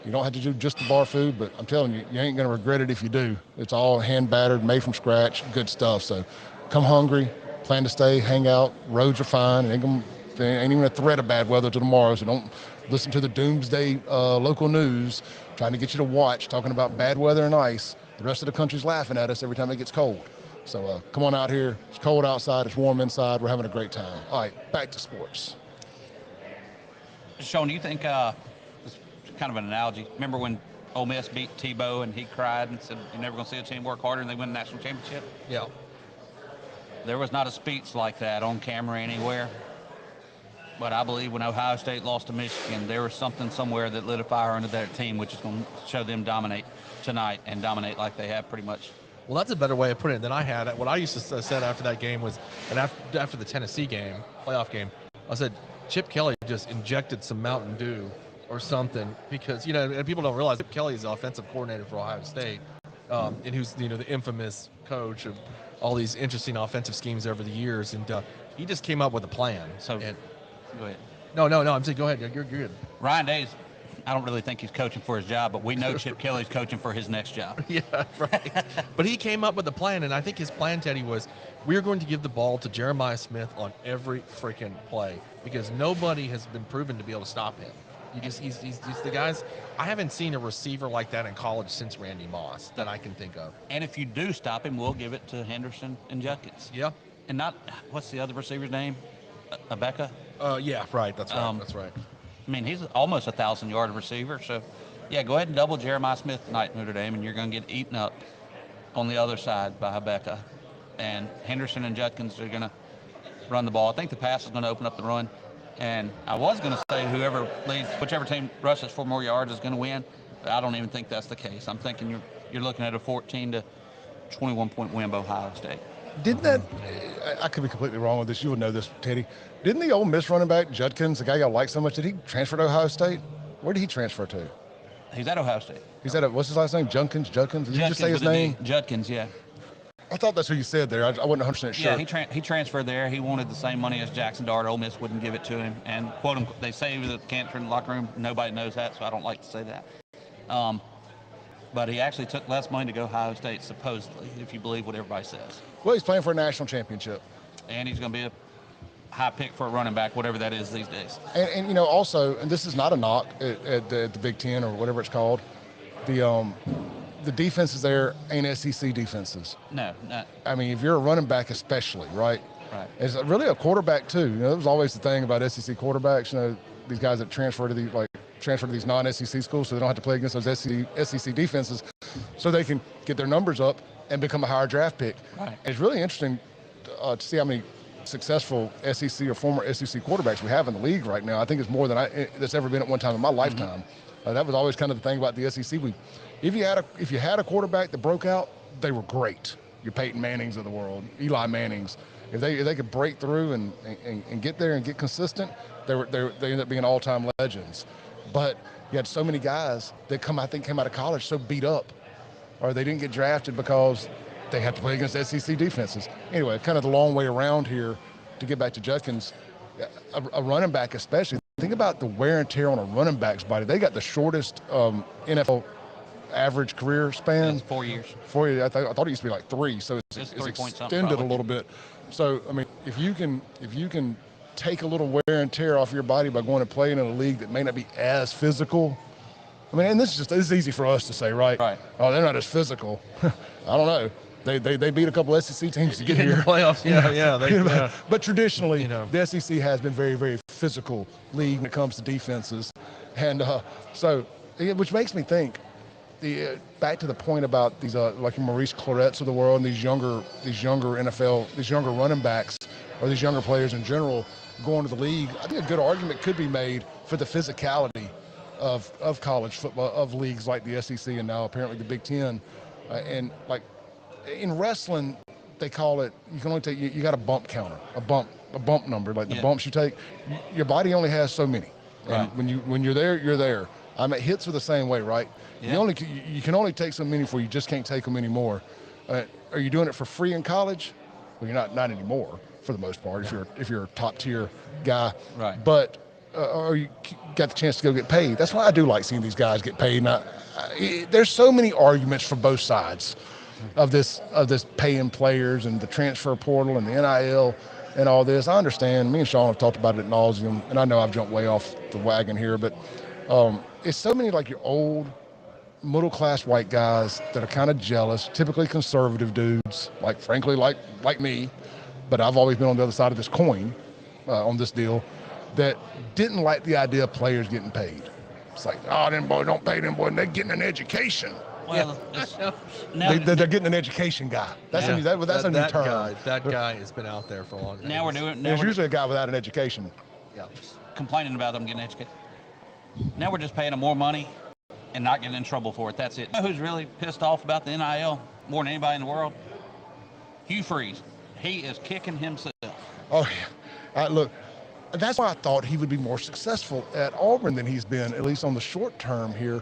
Speaker 1: You don't have to do just the bar food, but I'm telling you, you ain't going to regret it if you do. It's all hand battered, made from scratch, good stuff. So come hungry, plan to stay, hang out. Roads are fine. There ain't even a threat of bad weather till tomorrow, so don't listen to the doomsday local news trying to get you to watch, talking about bad weather and ice. The rest of the country's laughing at us every time it gets cold. So come on out here. It's cold outside. It's warm inside. We're having a great time. All right, back to sports.
Speaker 3: Shaun, do you think, it's kind of an analogy, remember when Ole Miss beat Tebow and he cried and said, you're never going to see a team work harder and they win the national championship?
Speaker 2: Yeah.
Speaker 3: There was not a speech like that on camera anywhere. But I believe when Ohio State lost to Michigan, there was something somewhere that lit a fire under their team, which is going to show them dominate tonight and dominate like they have pretty much.
Speaker 2: Well, that's a better way of putting it than I had. What I used to said after that game was, and after the Tennessee game, playoff game, I said Chip Kelly just injected some Mountain Dew or something because, and people don't realize Chip Kelly is the offensive coordinator for Ohio State, and who's, the infamous coach of all these interesting offensive schemes over the years. And he just came up with a plan.
Speaker 3: So, go ahead.
Speaker 2: No, I'm saying go ahead. You're good.
Speaker 3: Ryan Day's, I don't really think he's coaching for his job, but we know Chip Kelly's coaching for his next job.
Speaker 2: Yeah, right. But he came up with a plan, and I think his plan, Teddy, was we're going to give the ball to Jeremiah Smith on every freaking play because nobody has been proven to be able to stop him. He's the guys. I haven't seen a receiver like that in college since Randy Moss that I can think of.
Speaker 3: And if you do stop him, we'll give it to Henderson and Judkins.
Speaker 2: Yeah.
Speaker 3: And not, what's the other receiver's name? Abeka?
Speaker 2: Yeah, right. That's right. That's right.
Speaker 3: I mean, he's almost a 1,000-yard receiver. So, yeah, go ahead and double Jeremiah Smith tonight in Notre Dame, and you're going to get eaten up on the other side by Abeka. And Henderson and Judkins are going to run the ball. I think the pass is going to open up the run. And I was going to say whichever team rushes for more yards is going to win, but I don't even think that's the case. I'm thinking you're looking at a 14 to 21-point win by Ohio State.
Speaker 1: Didn't that, I could be completely wrong with this, you would know this, Teddy. Didn't the Ole Miss running back, Judkins, the guy y'all like so much, did he transfer to Ohio State? Where did he transfer to?
Speaker 3: He's at Ohio State.
Speaker 1: He's at, what's his last name? Judkins? Did you just say his name?
Speaker 3: Judkins, yeah.
Speaker 1: I thought that's who you said there. I wasn't 100% sure.
Speaker 3: Yeah, he transferred there. He wanted the same money as Jackson Dart. Ole Miss wouldn't give it to him. And, quote unquote, they say he was a cancer in the locker room. Nobody knows that, so I don't like to say that. But he actually took less money to go to Ohio State, supposedly, if you believe what everybody says.
Speaker 1: Well, he's playing for a national championship.
Speaker 3: And he's going to be a high pick for a running back, whatever that is these days.
Speaker 1: And also, and this is not a knock at the Big Ten or whatever it's called, the defenses there ain't SEC defenses.
Speaker 3: No.
Speaker 1: I mean, if you're a running back especially, right?
Speaker 3: Right.
Speaker 1: It's really a quarterback too. That was always the thing about SEC quarterbacks, these guys that transfer to these non-SEC schools so they don't have to play against those SEC defenses so they can get their numbers up and become a higher draft pick.
Speaker 3: Right.
Speaker 1: And it's really interesting to see how many successful SEC or former SEC quarterbacks we have in the league right now. I think it's more than that's ever been at one time in my lifetime. That was always kind of the thing about the SEC. If you had a quarterback that broke out, they were great. Your Peyton Mannings of the world, Eli Mannings. If they could break through and get there and get consistent, they ended up being all-time legends. But you had so many guys that came out of college so beat up, or they didn't get drafted because they had to play against SEC defenses. Anyway, kind of the long way around here to get back to Judkins. A running back especially, think about the wear and tear on a running back's body. They got the shortest NFL average career span.
Speaker 3: That's 4 years.
Speaker 1: 4 years. I thought it used to be like 3, so it's extended a little bit. So I mean, if you can take a little wear and tear off your body by going and playing in a league that may not be as physical I mean, and this is easy for us to say, right?
Speaker 3: Right.
Speaker 1: Oh, they're not as physical. I don't know. They beat a couple SEC teams to get
Speaker 2: In
Speaker 1: here.
Speaker 2: the playoffs, yeah.
Speaker 1: But traditionally,
Speaker 2: You know.
Speaker 1: the SEC has been very, very physical league when it comes to defenses, and which makes me think. Back to the point about these like Maurice Clarett's of the world and these younger running backs or these younger players in general going to the league. I think a good argument could be made for the physicality of college football, of leagues like the SEC and now apparently the Big Ten, and like in wrestling they call it, you can only take, you got a bump counter, a bump number, like the bumps you take. Your body only has so many, and when you're there, you're there. I mean, hits are the same way, right?
Speaker 3: Yeah.
Speaker 1: You can only take so many before you just can't take them anymore. Are you doing it for free in college? Well, you're not anymore for the most part. If you're a top tier guy,
Speaker 3: Right.
Speaker 1: But or you got the chance to go get paid. That's why I do like seeing these guys get paid. And there's so many arguments for both sides of this paying players and the transfer portal and the NIL and all this. I understand. Me and Shaun have talked about it ad nauseum, and I know I've jumped way off the wagon here, but it's so many like your old middle-class white guys that are kind of jealous, typically conservative dudes, like frankly like me, but I've always been on the other side of this coin on this deal, that didn't like the idea of players getting paid. It's like, oh, them boys don't pay them boys, they're getting an education.
Speaker 3: Well,
Speaker 1: They're getting an education guy. That's a new term.
Speaker 2: That guy has been out there for a long time.
Speaker 3: now we're doing.
Speaker 1: There's usually a guy without an education.
Speaker 2: Yeah.
Speaker 3: Complaining about them getting educated. Now we're just paying them more money and not getting in trouble for it. That's it. You know who's really pissed off about the NIL more than anybody in the world? Hugh Freeze. He is kicking himself.
Speaker 1: Oh, yeah. Look, that's why I thought he would be more successful at Auburn than he's been, at least on the short term here,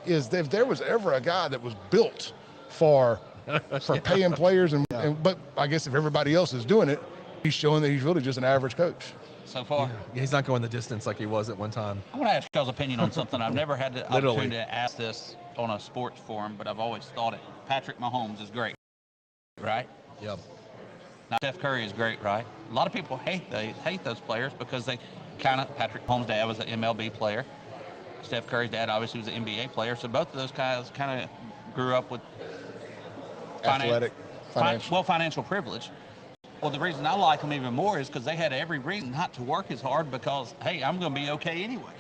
Speaker 1: is that if there was ever a guy that was built for paying players, but I guess if everybody else is doing it, he's showing that he's really just an average coach.
Speaker 3: So far.
Speaker 2: Yeah, he's not going the distance like he was at one time.
Speaker 3: I want to ask y'all's opinion on something. I've never had the opportunity to ask this on a sports forum, but I've always thought it. Patrick Mahomes is great, right?
Speaker 2: Yep.
Speaker 3: Now, Steph Curry is great, right? A lot of people hate those players because they Patrick Mahomes' dad was an MLB player. Steph Curry's dad obviously was an NBA player. So both of those guys kind of grew up with financial privilege. Well, the reason I like them even more is because they had every reason not to work as hard because, hey, I'm going to be okay anyway.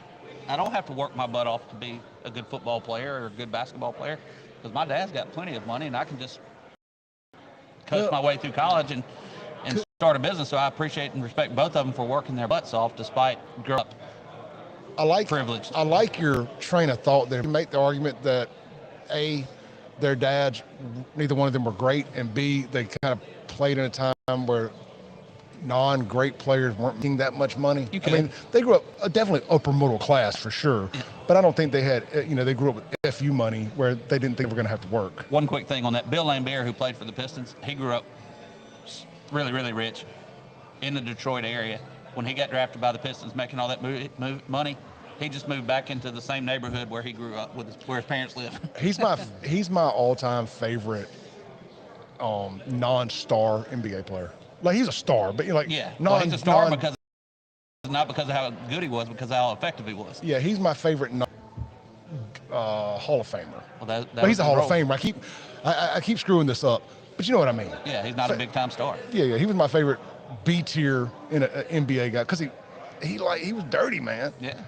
Speaker 3: I don't have to work my butt off to be a good football player or a good basketball player because my dad's got plenty of money and I can just coach my way through college and start a business. So I appreciate and respect both of them for working their butts off despite growing up privileged.
Speaker 1: I like your train of thought there. You make the argument that A, their dads, neither one of them were great, and B, they kind of played in a time where non-great players weren't making that much money. I mean, they grew up definitely upper middle class for sure, but I don't think they had, they grew up with FU money where they didn't think they were going to have to work.
Speaker 3: One quick thing on that, Bill Lambert, who played for the Pistons, he grew up really, really rich in the Detroit area. When he got drafted by the Pistons, making all that money, he just moved back into the same neighborhood where he grew up, where his parents lived. He's
Speaker 1: my all-time favorite non-star NBA player. Like, he's a star, but he's a star because not because of how good he was, because of how effective he was. Yeah, he's my favorite Hall of Famer.
Speaker 3: Well,
Speaker 1: but he's a Hall of Famer. I keep screwing this up, but you know what I mean.
Speaker 3: Yeah, he's not a big-time star.
Speaker 1: Yeah, he was my favorite B tier in an NBA guy because he was dirty, man.
Speaker 3: Yeah,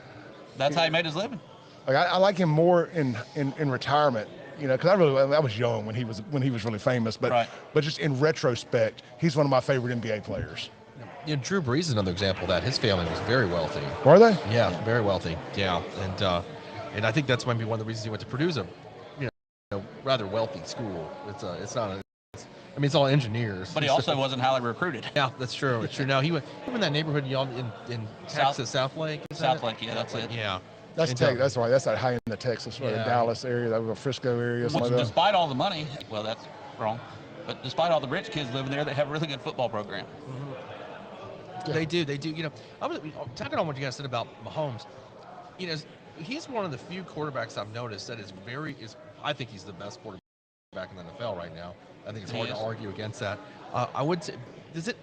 Speaker 3: that's how he made his living.
Speaker 1: Like, I like him more in retirement. Because I was young when he was really famous, but just in retrospect, he's one of my favorite NBA players.
Speaker 2: Drew Brees is another example of that. His family was very wealthy.
Speaker 1: Were they?
Speaker 2: Yeah, very wealthy. Yeah, and I think that's maybe one of the reasons he went to Purdue's a rather wealthy school. It's all engineers.
Speaker 3: But he also wasn't highly recruited.
Speaker 2: Yeah, that's true. It's true. Now he went in that neighborhood in Texas, South Lake.
Speaker 3: South Lake, yeah, that's it.
Speaker 2: Yeah.
Speaker 1: That's right. That's that high end of Texas, or the Dallas area, the Frisco area.
Speaker 3: Despite all the money, well, that's wrong. But despite all the rich kids living there, they have a really good football program.
Speaker 2: Mm-hmm. Yeah. They do. I was talking on what you guys said about Mahomes. He's one of the few quarterbacks I've noticed that I think he's the best quarterback in the NFL right now. I think it's hard to argue against that. I would say,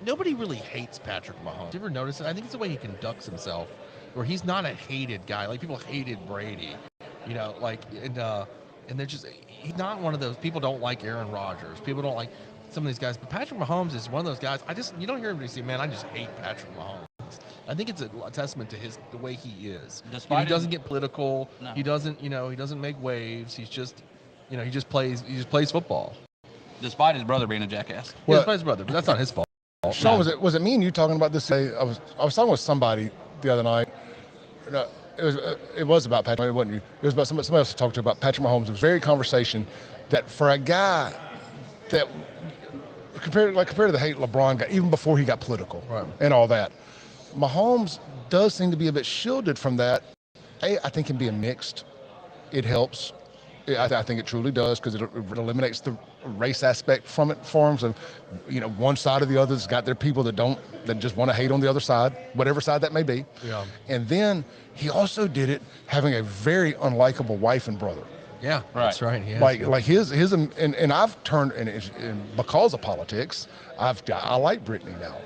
Speaker 2: nobody really hates Patrick Mahomes. You ever notice it? I think it's the way he conducts himself, where he's not a hated guy. Like, people hated Brady, You know, like and they're just he's not one of those people. Don't like Aaron Rodgers. People don't like some of these guys, but Patrick Mahomes is one of those guys. You don't hear him say, "Man, I just hate Patrick Mahomes." I think it's a testament to the way he is. He doesn't get political. No. He doesn't make waves. He's just, he just plays football.
Speaker 3: Despite his brother being a jackass.
Speaker 2: Well, despite his brother, but that's not his fault.
Speaker 1: Shaun, was it me and you talking about this? I was talking with somebody the other night. No, it was about Patrick. It wasn't you. It was about somebody else to talk to about Patrick Mahomes. It was a very conversation that for a guy that compared to the hate LeBron got even before he got political and all that. Mahomes does seem to be a bit shielded from that. I think can be a mixed. It helps. I think it truly does because it eliminates the race aspect from it for him. So, one side or the other's got their people that just want to hate on the other side, whatever side that may be.
Speaker 2: Yeah.
Speaker 1: And then he also did it having a very unlikable wife and brother.
Speaker 2: Yeah, that's right. Yeah.
Speaker 1: Like his and I've turned and because of politics, I like Brittany now.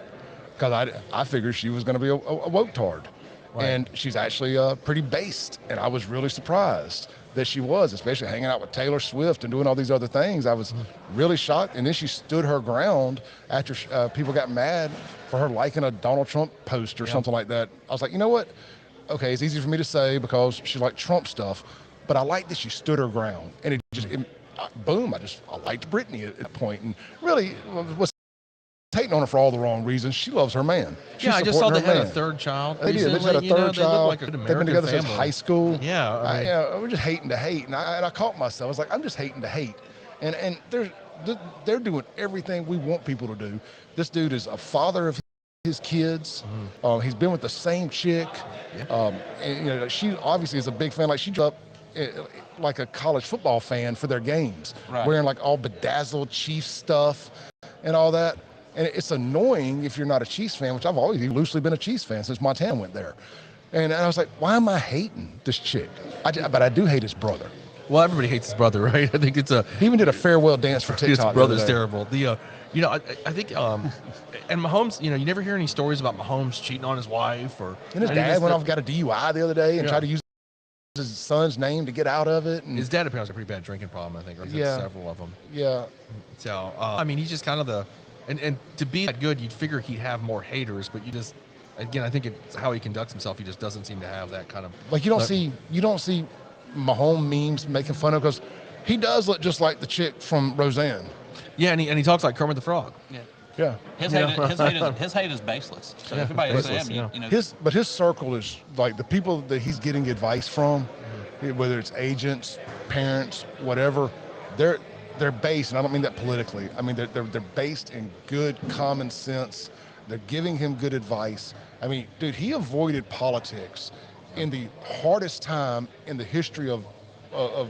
Speaker 1: Because I figured she was going to be a woke-tard. Right. And she's actually pretty based. And I was really surprised that she was, especially hanging out with Taylor Swift and doing all these other things. I was really shocked. And then she stood her ground after people got mad for her liking a Donald Trump post or something like that. I was like, you know what? Okay, it's easy for me to say because she liked Trump stuff. But I like that she stood her ground. And boom, I liked Brittany at that point. And really was hating on her for all the wrong reasons. She loves her man.
Speaker 2: I just saw they had a third child.
Speaker 1: They did. They just had a third child.
Speaker 2: Like a good American
Speaker 1: They've been together
Speaker 2: family.
Speaker 1: since high school.
Speaker 2: Yeah,
Speaker 1: we're just hating to hate, and I caught myself. I was like, I'm just hating to hate, and they're doing everything we want people to do. This dude is a father of his kids. He's been with the same chick. And she obviously is a big fan. Like she grew up like a college football fan for their games, wearing like all bedazzled Chiefs stuff and all that. And it's annoying if you're not a Chiefs fan, which I've always loosely been a Chiefs fan since Montana went there. And I was like, why am I hating this chick? But I do hate his brother.
Speaker 2: Well, everybody hates his brother, right? I think
Speaker 1: he even did a farewell dance for TikTok.
Speaker 2: His brother's terrible. I think, and Mahomes, you never hear any stories about Mahomes cheating on his wife
Speaker 1: and his dad went off and got a DUI the other day and tried to use his son's name to get out of it. And
Speaker 2: his dad apparently has a pretty bad drinking problem, I think. Or several of them.
Speaker 1: Yeah.
Speaker 2: So, he's just kind of and to be that good, you'd figure he'd have more haters, but again, I think it's how he conducts himself. He just doesn't seem to have that kind of.
Speaker 1: Like you don't see Mahomes memes making fun of because he does look just like the chick from Roseanne.
Speaker 2: Yeah, and he talks like Kermit the Frog.
Speaker 1: Yeah.
Speaker 3: His hate is baseless. So everybody baseless,
Speaker 1: his circle is like the people that he's getting advice from, whether it's agents, parents, whatever, they're based, and I don't mean that politically. I mean they're based in good common sense. They're giving him good advice. I mean, dude, he avoided politics in the hardest time in the history of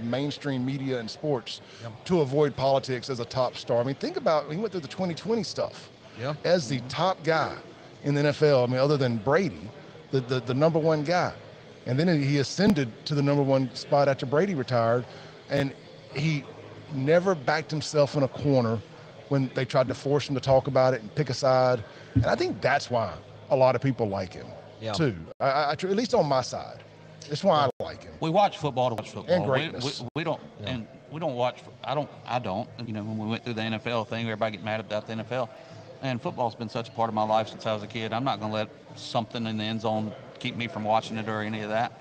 Speaker 1: mainstream media and sports to avoid politics as a top star. I mean, think about he went through the 2020 stuff as the top guy in the NFL. I mean, other than Brady, the number one guy, and then he ascended to the number one spot after Brady retired, and he never backed himself in a corner when they tried to force him to talk about it and pick a side. And I think that's why a lot of people like him too. At least on my side. That's why I like him.
Speaker 3: We watch football to watch football.
Speaker 1: And greatness.
Speaker 3: We don't and we don't watch. I don't. When we went through the NFL thing, everybody get mad about the NFL. And football's been such a part of my life since I was a kid. I'm not going to let something in the end zone keep me from watching it or any of that.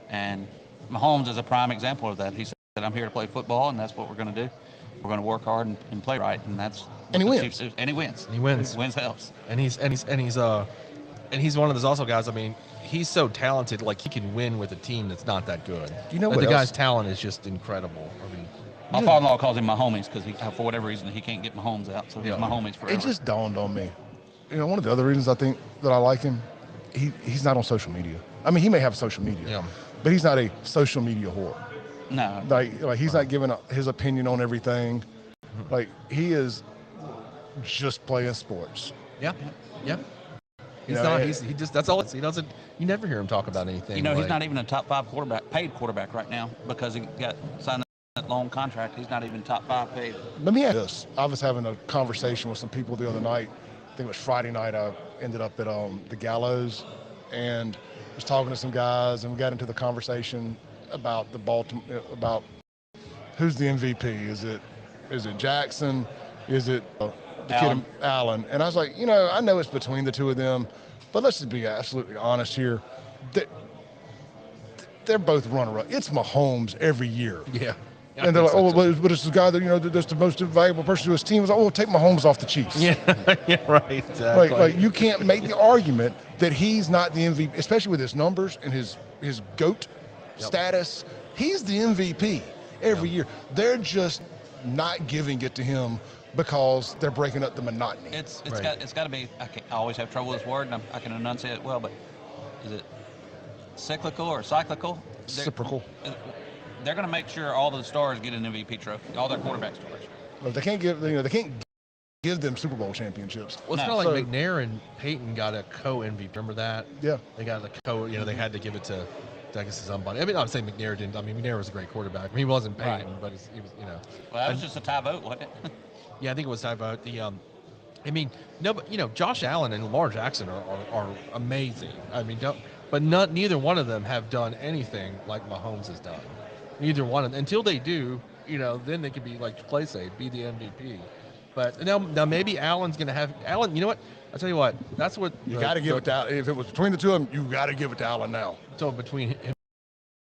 Speaker 3: And Mahomes is a prime example of that. He said, I'm here to play football, and that's what we're going to do. We're going to work hard and play right, and that's.
Speaker 1: And he wins.
Speaker 3: And he wins.
Speaker 2: He wins.
Speaker 3: Wins helps.
Speaker 2: And he's one of those also guys. I mean, he's so talented. Like he can win with a team that's not that good.
Speaker 1: You know
Speaker 2: what? The
Speaker 1: else?
Speaker 2: guy's talent is just incredible. I mean,
Speaker 3: my father-in-law calls him my homies because for whatever reason he can't get Mahomes out, so he's my homies forever.
Speaker 1: It just dawned on me. One of the other reasons I think that I like him, he's not on social media. I mean, he may have social media, but he's not a social media whore.
Speaker 3: No.
Speaker 1: Like he's not giving his opinion on everything. Like he is just playing sports.
Speaker 2: Yeah. He's not. He just. That's all. He doesn't. You never hear him talk about anything.
Speaker 3: He's not even a top 5 paid quarterback right now because he got signed that long contract. He's not even top 5 paid.
Speaker 1: Let me ask this. I was having a conversation with some people the other night. I think it was Friday night. I ended up at the Gallows and was talking to some guys, and we got into the conversation. about the Baltimore, about who's the MVP. Is it Jackson? Is it the
Speaker 3: Allen.
Speaker 1: kid Allen? And I was like, you know, I know it's between the two of them, but let's just be absolutely honest here. They're both runner-up. It's Mahomes every year.
Speaker 2: Yeah.
Speaker 1: And they're like, oh, but it's the guy that, you know, that's the most valuable person to his team. It's like, oh, take Mahomes off the Chiefs.
Speaker 2: Yeah, yeah, right, exactly.
Speaker 1: Like you can't make the argument that he's not the MVP, especially with his numbers and his GOAT status. He's the MVP every year. They're just not giving it to him because they're breaking up the monotony.
Speaker 3: It's got to be. I always have trouble with this word, and I can enunciate it well. But is it cyclical or cyclical?
Speaker 1: Reciprocal.
Speaker 3: They're going to make sure all the stars get an MVP trophy, all their quarterback stars.
Speaker 1: But they can't give them Super Bowl championships.
Speaker 2: Well, it's kind of like McNair and Peyton got a co-MVP. Remember that?
Speaker 1: Yeah.
Speaker 2: They got the co. You know, they had to give it to, I guess, somebody. I mean, I'm saying McNair didn't. I mean, McNair was a great quarterback. I mean, he wasn't Peyton, but he was. You know.
Speaker 3: Well, that was just a tie vote, wasn't it?
Speaker 2: Yeah, I think it was tie vote. I mean, no, but you know, Josh Allen and Lamar Jackson are amazing. I mean, neither one of them have done anything like Mahomes has done. Neither one of them. Until they do, you know, then they could be like play safe, be the MVP. But now maybe Allen's going to have Allen. You know what? I'll tell you what. That's what
Speaker 1: you got to give it to Allen. If it was between the two of them, you got to give it to Allen now.
Speaker 2: So between him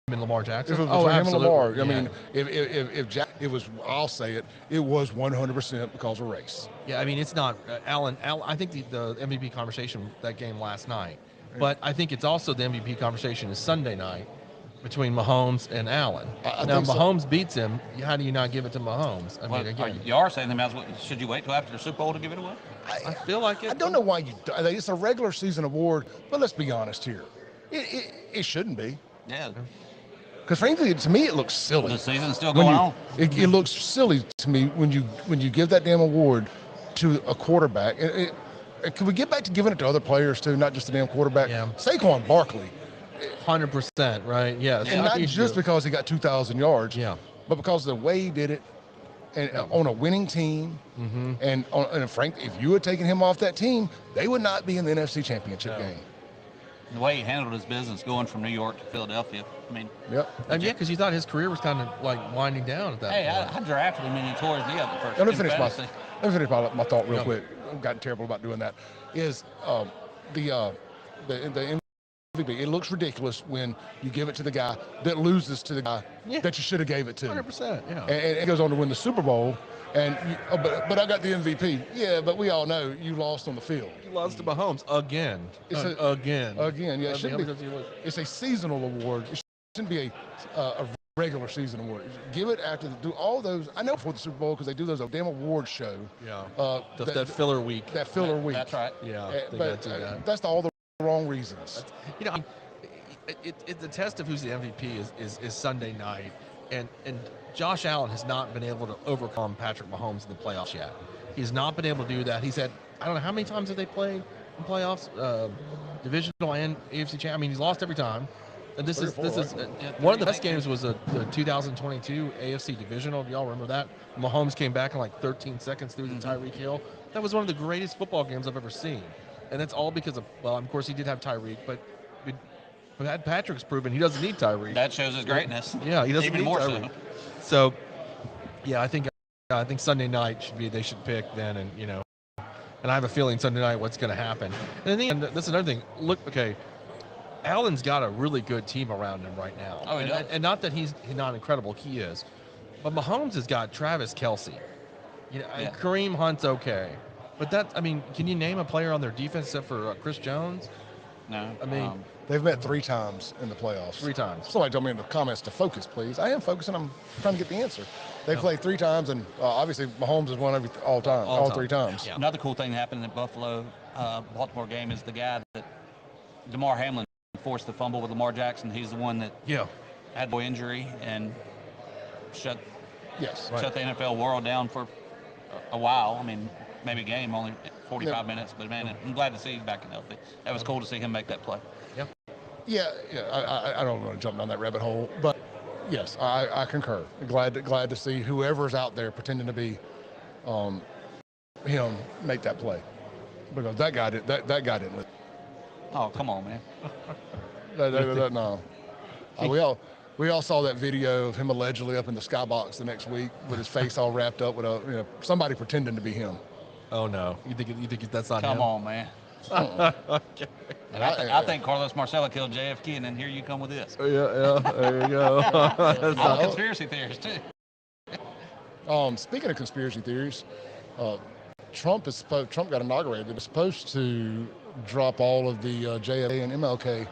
Speaker 2: and Lamar Jackson.
Speaker 1: If it was between him and Lamar,
Speaker 2: yeah.
Speaker 1: I mean, if Jack, it was. I'll say it. It was 100% because of race.
Speaker 2: Yeah, I mean, it's not Allen. I think the MVP conversation that game last night, but I think it's also the MVP conversation is Sunday night between Mahomes and Allen. Now Mahomes beats him. How do you not give it to Mahomes? I mean, again,
Speaker 3: you are saying should you wait till after the Super Bowl to give it away?
Speaker 2: I feel like it.
Speaker 1: I don't know why you. It's a regular season award, but let's be honest here. It shouldn't be.
Speaker 3: Yeah.
Speaker 1: Because frankly, to me, it looks silly.
Speaker 3: The season's still going on.
Speaker 1: It looks silly to me when you give that damn award to a quarterback. Can we get back to giving it to other players too, not just the damn quarterback?
Speaker 2: Yeah.
Speaker 1: Saquon Barkley.
Speaker 2: 100%, right? Yes.
Speaker 1: And not just because he got 2,000 yards,
Speaker 2: but
Speaker 1: because of the way he did it, and on a winning team, and frankly, if you had taken him off that team, they would not be in the NFC Championship game.
Speaker 3: The way he handled his business going from New York to Philadelphia, I mean.
Speaker 2: Because you thought his career was kind of like winding down at that point.
Speaker 3: I drafted him and he tore his knee up at first.
Speaker 1: Let me finish my thought real quick. I've gotten terrible about doing that. Is the MVP, it looks ridiculous when you give it to the guy that loses to the guy that you should have gave it to.
Speaker 2: 100%, yeah.
Speaker 1: And it goes on to win the Super Bowl. And but I got the MVP. Yeah, but we all know you lost on the field.
Speaker 2: You lost to Mahomes again. Again.
Speaker 1: Yeah, it shouldn't be. It's a seasonal award. It shouldn't be a regular season award. Give it after do all those. I know before the Super Bowl because they do those damn award show.
Speaker 2: Yeah. That filler week.
Speaker 1: That filler week.
Speaker 3: That's right.
Speaker 2: Yeah.
Speaker 1: But that's all the wrong reasons.
Speaker 2: You know, the test of who's the MVP is Sunday night, and Josh Allen has not been able to overcome Patrick Mahomes in the playoffs yet. He's not been able to do that. He's had, I don't know how many times have they played in playoffs, divisional and AFC champ. I mean, he's lost every time. And this is one of the best games was the 2022 AFC divisional. Do y'all remember that? Mahomes came back in like 13 seconds through the Tyreek Hill. That was one of the greatest football games I've ever seen. And that's all because of, well, of course he did have Tyreek, but Patrick's proven he doesn't need Tyreek.
Speaker 3: That shows his greatness.
Speaker 2: Yeah, he doesn't
Speaker 3: even
Speaker 2: need
Speaker 3: more
Speaker 2: Tyreek.
Speaker 3: So,
Speaker 2: yeah, I think Sunday night they should pick then, and you know, and I have a feeling Sunday night what's going to happen. And that's another thing. Look, okay, Allen's got a really good team around him right now.
Speaker 3: Oh, he does.
Speaker 2: And not that he's not incredible, he is, but Mahomes has got Travis Kelce. You know, Kareem Hunt's okay, but can you name a player on their defense except for Chris Jones?
Speaker 3: No.
Speaker 2: I mean,
Speaker 1: they've met 3 times in the playoffs.
Speaker 2: 3 times.
Speaker 1: Somebody told me in the comments to focus, please. I am focusing. I'm trying to get the answer. They played 3 times, and obviously Mahomes has won all 3 times.
Speaker 3: Yeah. Another cool thing that happened in the Baltimore game is the guy that DeMar Hamlin forced the fumble with Lamar Jackson. He's the one that had the injury and shut the NFL world down for a while. I mean, maybe a game, only 45 minutes, but man, I'm glad to see he's back and healthy. That was cool to see him make that play.
Speaker 1: Yeah. I don't want to jump down that rabbit hole, but yes, I concur. Glad to see whoever's out there pretending to be him make that play, because that guy didn't live.
Speaker 3: Oh, come on, man.
Speaker 1: No. We We all saw that video of him allegedly up in the skybox the next week with his face all wrapped up with somebody pretending to be him.
Speaker 2: Oh no, you think that's not him?
Speaker 3: Come on, man.
Speaker 2: Okay.
Speaker 3: And I think Carlos Marcelo killed JFK, and then here you come with this.
Speaker 2: Yeah, there you go.
Speaker 3: All conspiracy theories too.
Speaker 1: Speaking of conspiracy theories, Trump got inaugurated. They were supposed to drop all of the JFK and MLK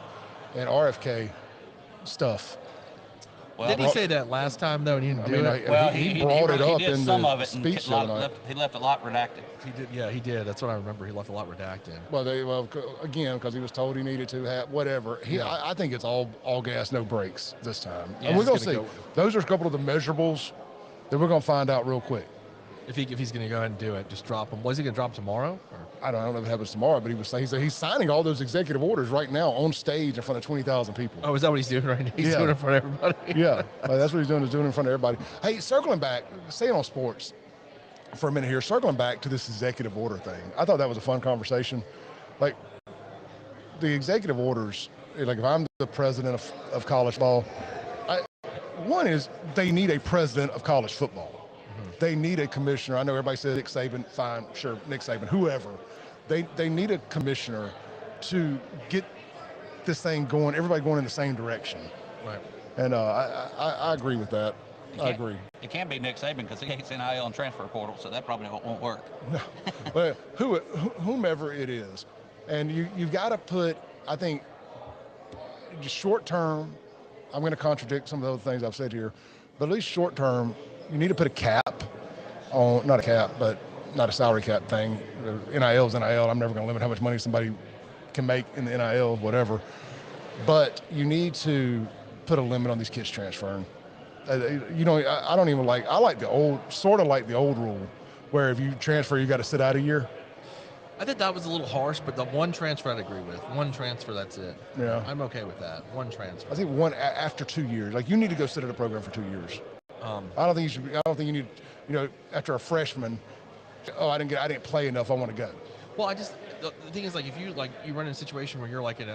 Speaker 1: and RFK stuff.
Speaker 3: Well,
Speaker 2: Didn't he say that last time though? And he didn't do it.
Speaker 3: Well,
Speaker 1: he brought it up
Speaker 3: did
Speaker 1: in
Speaker 3: some
Speaker 1: the
Speaker 3: of it,
Speaker 1: speech
Speaker 3: and
Speaker 1: the other night.
Speaker 3: he left a lot redacted.
Speaker 2: He did. Yeah, he did. That's what I remember. He left a lot redacted.
Speaker 1: Well, again, because he was told he needed to have whatever. I think it's all gas, no brakes this time.
Speaker 3: Yeah,
Speaker 1: and we're going to
Speaker 2: it's
Speaker 1: see.
Speaker 2: gonna
Speaker 1: Those are a couple of the measurables that we're going to find out real quick.
Speaker 2: If he's going to go ahead and do it, just drop him. Was he going to drop tomorrow? Or?
Speaker 1: I don't know if it happens tomorrow, but he was saying he's signing all those executive orders right now on stage in front of 20,000 people.
Speaker 2: Oh, is that what he's doing right now? He's doing it in front of everybody.
Speaker 1: Yeah, that's what he's doing. Is doing it in front of everybody. Hey, circling back, staying on sports for a minute here. Circling back to this executive order thing, I thought that was a fun conversation. Like the executive orders, like if I'm the president of college ball, one is they need a president of college football. They need a commissioner. I know everybody says Nick Saban, fine, sure, Nick Saban, whoever. They need a commissioner to get this thing going, everybody going in the same direction.
Speaker 2: Right.
Speaker 1: And I agree with that. I agree.
Speaker 3: It can't be Nick Saban because he hates NIL and transfer portal, so that probably won't work.
Speaker 1: But whomever it is. And you've got to put, I think, just short term, I'm going to contradict some of the other things I've said here, but at least short term, you need to put a cap on, not a cap, but not a salary cap thing. NIL is NIL. I'm never going to limit how much money somebody can make in the NIL, whatever. But you need to put a limit on these kids transferring. I like the old rule where if you transfer, you got to sit out a year.
Speaker 2: I think that was a little harsh, but the one transfer I'd agree with. One transfer, that's it.
Speaker 1: Yeah.
Speaker 2: I'm okay with that. One transfer.
Speaker 1: I think one after 2 years. Like you need to go sit at a program for 2 years. I don't think you need, after a freshman, I didn't play enough, I want to go.
Speaker 2: Well, the thing is, like, if you run in a situation where you're like in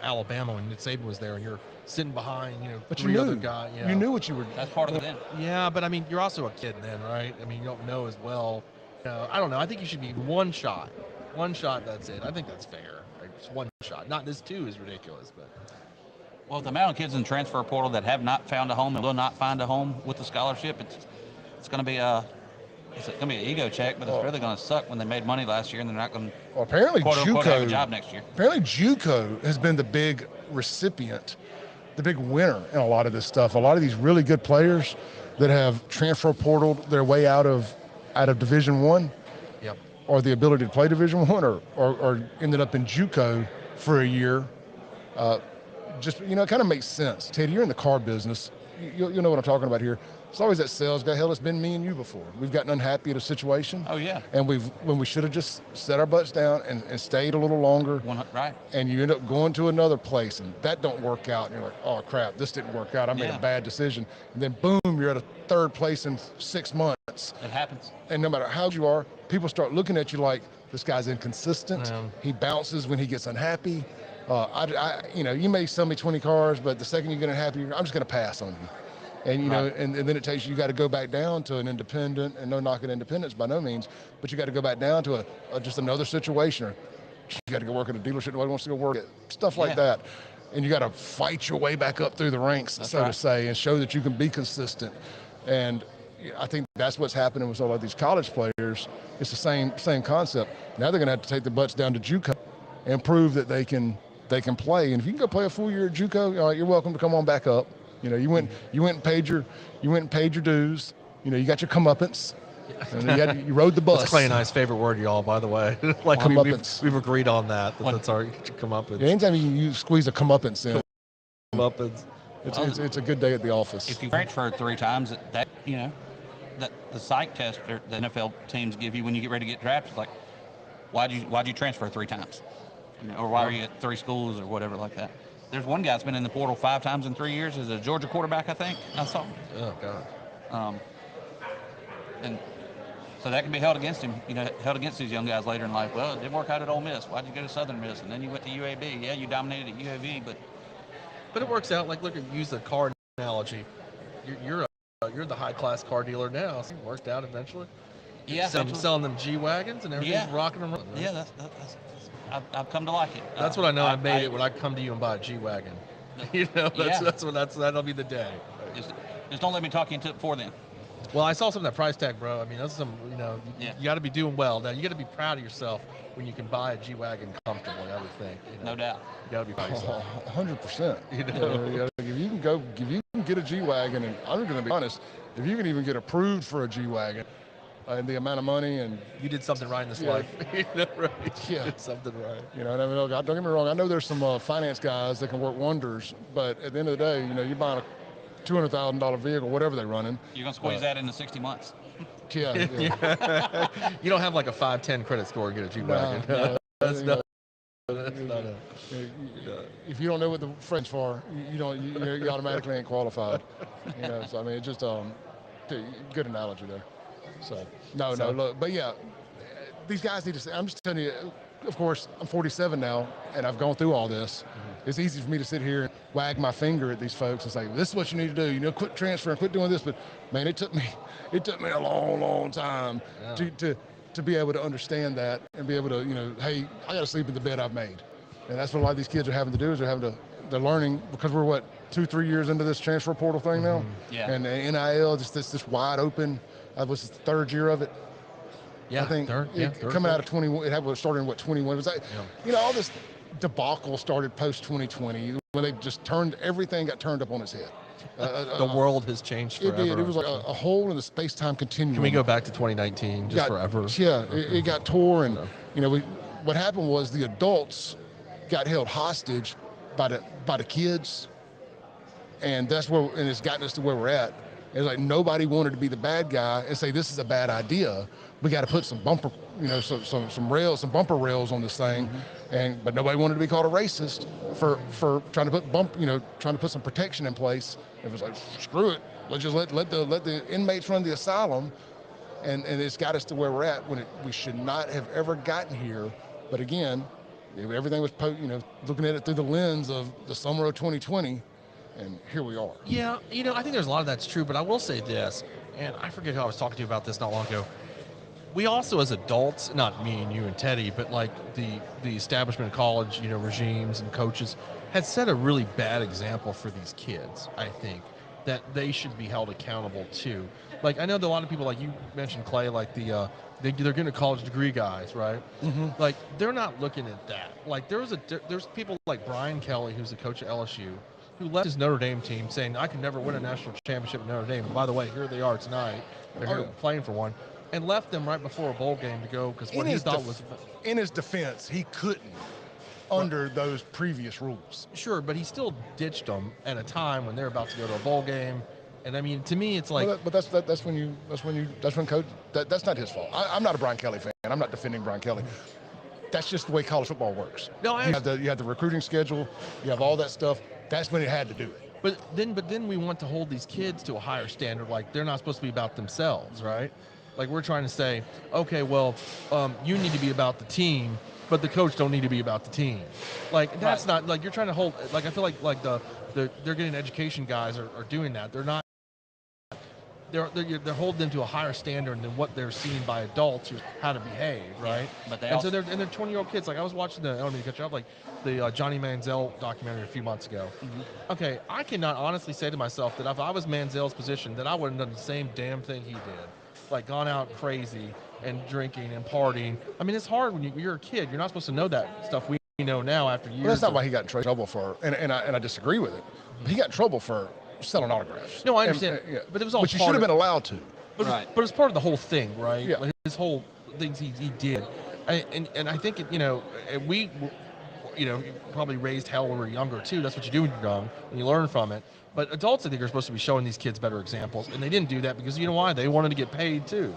Speaker 2: Alabama when Nick Saban was there and you're sitting behind,
Speaker 1: but
Speaker 2: three other guys.
Speaker 1: You knew what you were.
Speaker 3: That's part of it then.
Speaker 2: Yeah, but I mean, you're also a kid then, right? I mean, you don't know as well. I don't know. I think you should be one shot. One shot, that's it. I think that's fair. Right? Just one shot. Not this two is ridiculous, but.
Speaker 3: Well, the amount of kids in the transfer portal that have not found a home and will not find a home with the scholarship, it's going to be an ego check, but it's really going to suck when they made money last year and they're not going to
Speaker 1: apparently
Speaker 3: quote unquote have a job next year.
Speaker 1: Apparently JUCO has been the big recipient, the big winner in a lot of this stuff. A lot of these really good players that have transfer portaled their way out of Division I,
Speaker 2: yep,
Speaker 1: or the ability to play Division I, or ended up in JUCO for a year. It kind of makes sense. Teddy, you're in the car business. You'll know what I'm talking about here. It's always that sales guy. Hell, it's been me and you before. We've gotten unhappy at a situation.
Speaker 3: Oh, yeah.
Speaker 1: And when we should have just set our butts down and stayed a little longer.
Speaker 3: Right.
Speaker 1: And you end up going to another place, and that don't work out. And you're like, oh, crap, this didn't work out. I made a bad decision. And then, boom, you're at a third place in 6 months.
Speaker 3: It happens.
Speaker 1: And no matter how you are, people start looking at you like, this guy's inconsistent.
Speaker 2: Yeah.
Speaker 1: He bounces when he gets unhappy. You may sell me 20 cars, but the second you get unhappy, I'm just going to pass on you. And, and then it takes you got to go back down to an independent, and no knocking independence by no means, but you got to go back down to just another situation. Or you got to go work at a dealership nobody wants to go work at, stuff like that. And you got to fight your way back up through the ranks, to say, and show that you can be consistent. And I think that's what's happening with all of these college players. It's the same concept. Now they're going to have to take the butts down to JUCO and prove that they can play. And if you can go play a full year at JUCO, you're welcome to come on back up. You went and paid your dues. You got your comeuppance. And you rode the bus.
Speaker 2: That's Clay and I's favorite word, y'all, by the way. We've agreed on that. That's our comeuppance.
Speaker 1: Yeah, anytime you squeeze a comeuppance in,
Speaker 2: comeuppance.
Speaker 1: It's a good day at the office.
Speaker 3: If you transferred 3 times, that the psych test the NFL teams give you when you get ready to get drafted, like, why'd you transfer 3 times? Or why are you at 3 schools or whatever like that? There's one guy that's been in the portal 5 times in 3 years. Is a Georgia quarterback, I think. I saw.
Speaker 2: Oh God.
Speaker 3: And so that can be held against him. Held against these young guys later in life. Well, it didn't work out at Ole Miss. Why'd you go to Southern Miss? And then you went to UAB. Yeah, you dominated at UAB, but
Speaker 2: But it works out. Like, look, use the car analogy. You're the high class car dealer now. So it worked out eventually.
Speaker 3: Yeah,
Speaker 2: Selling them G wagons and everything's rocking and rolling. Right?
Speaker 3: Yeah, I've come to like it.
Speaker 2: That's what I know. I made it when I come to you and buy a G wagon. That'll be the day.
Speaker 3: Just don't let me talk you into it before then.
Speaker 2: Well, I saw some of that price tag, bro. I mean, that's some, you got to be doing well. Now, you got to be proud of yourself when you can buy a G-Wagon comfortably, I would think.
Speaker 3: No doubt.
Speaker 2: You got to be proud of yourself.
Speaker 1: 100%. If you can get a G-Wagon, and I'm going to be honest, if you can even get approved for a G-Wagon, and the amount of money, and
Speaker 2: you did something right in this life. Right?
Speaker 1: Yeah.
Speaker 2: You did something right.
Speaker 1: And I mean, don't get me wrong. I know there's some finance guys that can work wonders, but at the end of the day, you're buying a $200,000 vehicle, whatever they're running.
Speaker 3: You're going to squeeze that into 60 months.
Speaker 1: Yeah.
Speaker 2: You don't have like a 510 credit score and get a G-Wagon.
Speaker 1: No,
Speaker 2: that's not
Speaker 1: if you don't know what the French for, you automatically ain't qualified. So I mean, it's just good analogy there. So look, but yeah, these guys need to say. I'm just telling you. Of course, I'm 47 now, and I've gone through all this. It's easy for me to sit here and wag my finger at these folks and say, "This is what you need to do. Quit transferring, quit doing this." But man, it took me a long, long time to be able to understand that and be able to, hey, I got to sleep in the bed I've made, and that's what a lot of these kids are having to do. Is they're learning, because we're 2-3 years into this transfer portal thing now, and the NIL, just this wide open. Was the third year of it.
Speaker 2: Yeah,
Speaker 1: I think coming out of 21, it was starting in 21. It was like, all this debacle started post 2020 when they just everything got turned up on its head.
Speaker 2: The world has changed forever.
Speaker 1: It did. It was like a hole in the space-time continuum.
Speaker 2: Can we go back to 2019 forever?
Speaker 1: Yeah, it got tore, and what happened was the adults got held hostage by the kids, and it's gotten us to where we're at. It's like nobody wanted to be the bad guy and say this is a bad idea. We got to put some bumper, some rails, some bumper rails on this thing, but nobody wanted to be called a racist for trying to put some protection in place. It was like, screw it, let's just let the inmates run the asylum, and it's got us to where we're at when we should not have ever gotten here. But again, everything was looking at it through the lens of the summer of 2020. And here we are. Yeah,
Speaker 2: I think there's a lot of that's true, but I will say this, and I forget who I was talking to you about this not long ago. We also, as adults, not me and you and Teddy, but like the establishment college, regimes and coaches, had set a really bad example for these kids, I think, that they should be held accountable to. Like, I know that a lot of people, like you mentioned, Clay, like they're getting a college degree guys, right?
Speaker 1: Mm-hmm.
Speaker 2: Like, they're not looking at that. Like, there's people like Brian Kelly, who's the coach at LSU, who left his Notre Dame team saying, I can never win a national championship at Notre Dame. And by the way, here they are tonight. They're here playing for one. And left them right before a bowl game to go because what he thought was...
Speaker 1: In his defense, he couldn't under those previous rules.
Speaker 2: Sure, but he still ditched them at a time when they're about to go to a bowl game. And I mean, to me, it's like...
Speaker 1: But that's when coach... That's not his fault. I'm not a Brian Kelly fan. I'm not defending Brian Kelly. That's just the way college football works.
Speaker 2: No,
Speaker 1: you have the recruiting schedule. You have all that stuff. That's when it had to do it.
Speaker 2: But then we want to hold these kids to a higher standard. Like, they're not supposed to be about themselves, right? Like, we're trying to say, okay, well, you need to be about the team, but the coach don't need to be about the team. Like, that's not, like, you're trying to hold, like, I feel like they're getting education guys are doing that. They're not, they're holding them to a higher standard than what they're seeing by adults, how to behave, right?
Speaker 3: But
Speaker 2: they're 20-year-old kids. Like, I was watching I don't mean to cut you off, like the Johnny Manziel documentary a few months ago. Mm-hmm. Okay, I cannot honestly say to myself that if I was Manziel's position, that I would have done the same damn thing he did. Like, gone out crazy and drinking and partying. I mean, it's hard when you're a kid. You're not supposed to know that stuff we know now after years.
Speaker 1: Well, that's not why he got in trouble for, and I disagree with it. He got in trouble for selling autographs.
Speaker 2: No, I understand, but it was all.
Speaker 1: But you should have been allowed to.
Speaker 2: But it's part of the whole thing, right?
Speaker 1: Yeah.
Speaker 2: Like, his whole things he did, and I think we, probably raised hell when we were younger too. That's what you do when you're young, and you learn from it. But adults, I think, are supposed to be showing these kids better examples, and they didn't do that because you know why? They wanted to get paid too,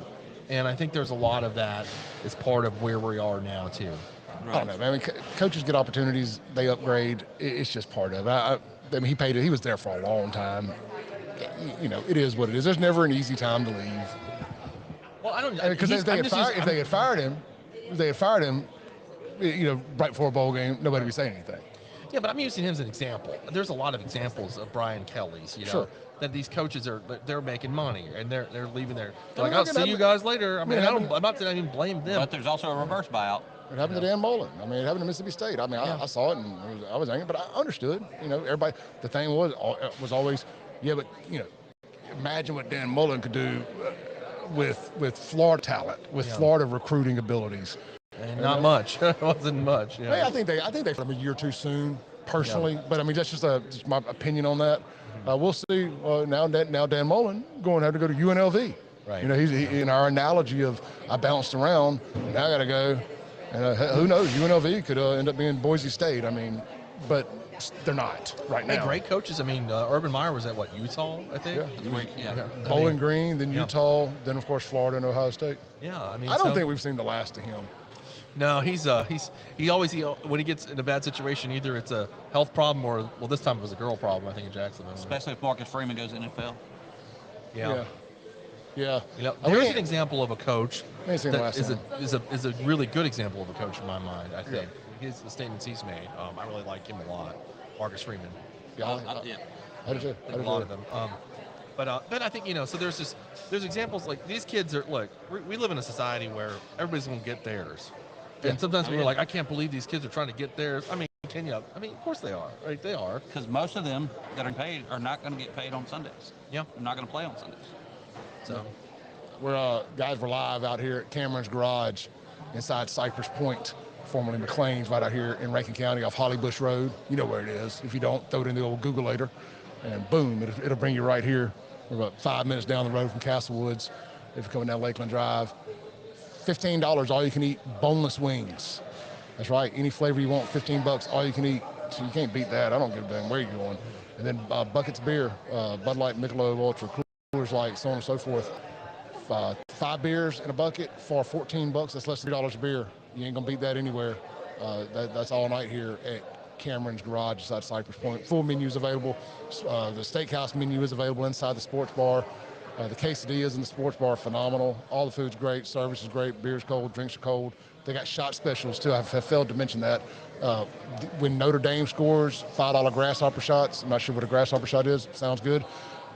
Speaker 2: and I think there's a lot of that is part of where we are now too.
Speaker 1: Right. I don't know, man. I mean, coaches get opportunities, they upgrade. It's just part of it. I mean, he paid it. He was there for a long time. It is what it is. There's never an easy time to leave.
Speaker 2: Well, I don't.
Speaker 1: Because if they had fired him, right before a bowl game, nobody would be saying anything.
Speaker 2: Yeah, but I'm using him as an example. There's a lot of examples of Brian Kelly's,
Speaker 1: Sure.
Speaker 2: that these coaches they're making money and they're leaving there. They're
Speaker 1: I
Speaker 2: like,
Speaker 1: mean,
Speaker 2: I'll
Speaker 1: look,
Speaker 2: see you guys later. I mean,
Speaker 1: happened-
Speaker 2: I'm not saying I even blame them.
Speaker 3: But there's also a reverse buyout.
Speaker 1: It happened to Dan Mullen. I mean, it happened to Mississippi State. I mean,
Speaker 2: Yeah.
Speaker 1: I saw it and I was angry, but I understood. Everybody. The thing was always, yeah, but imagine what Dan Mullen could do with Florida talent, with Florida recruiting abilities.
Speaker 2: And not much. It wasn't much. Yeah.
Speaker 1: Hey, I think they from a year too soon, personally. Yeah. But I mean, that's just my opinion on that. We'll see. Now Dan Mullen going to have to go to UNLV.
Speaker 2: Right.
Speaker 1: He in our analogy of I bounced around. Now I got to go. And who knows? UNLV could end up being Boise State. I mean, but they're not right now.
Speaker 2: Hey, great coaches. I mean, Urban Meyer was at Utah, I think.
Speaker 3: Yeah.
Speaker 1: Bowling Green, then Utah, then of course Florida and Ohio State.
Speaker 2: Yeah, I mean,
Speaker 1: I don't think we've seen the last of him.
Speaker 2: No, he always when he gets in a bad situation, either it's a health problem or this time it was a girl problem. I think in Jacksonville.
Speaker 3: Especially if Marcus Freeman goes to NFL.
Speaker 1: Yeah.
Speaker 2: There's an example of a coach
Speaker 1: that
Speaker 2: is a really good example of a coach in my mind. I think the statements he's made. I really like him a lot, Marcus Freeman.
Speaker 1: I do too.
Speaker 2: A lot of them. But I think so. There's examples like these kids are. Look, we live in a society where everybody's going to get theirs, and sometimes we're like, I can't believe these kids are trying to get theirs. I mean, of course they are. Right? They are.
Speaker 3: Because most of them that are paid are not going to get paid on Sundays.
Speaker 2: Yeah.
Speaker 3: They're not going to play on Sundays.
Speaker 2: So,
Speaker 1: we're live out here at Cameron's Garage, inside Cypress Point, formerly McLean's, right out here in Rankin County off Holly Bush Road. You know where it is. If you don't, throw it in the old Google later, and boom, it'll bring you right here. We're about 5 minutes down the road from Castle Woods. If you're coming down Lakeland Drive, $15 all you can eat boneless wings. That's right. Any flavor you want, $15 all you can eat. So you can't beat that. I don't give a damn where you're going. And then buckets of beer, Bud Light, Michelob Ultra, Coors Light, so on and so forth. 5 beers in a bucket for $14. That's less than $3 a beer. You ain't gonna beat that anywhere. That's all night here at Cameron's Garage inside Cypress Point. Full menus available. The steakhouse menu is available inside the sports bar. The quesadillas in the sports bar are phenomenal. All the food's great. Service is great. Beer's cold. Drinks are cold. They got shot specials too. I failed to mention that. When Notre Dame scores, $5 grasshopper shots. I'm not sure what a grasshopper shot is. Sounds good.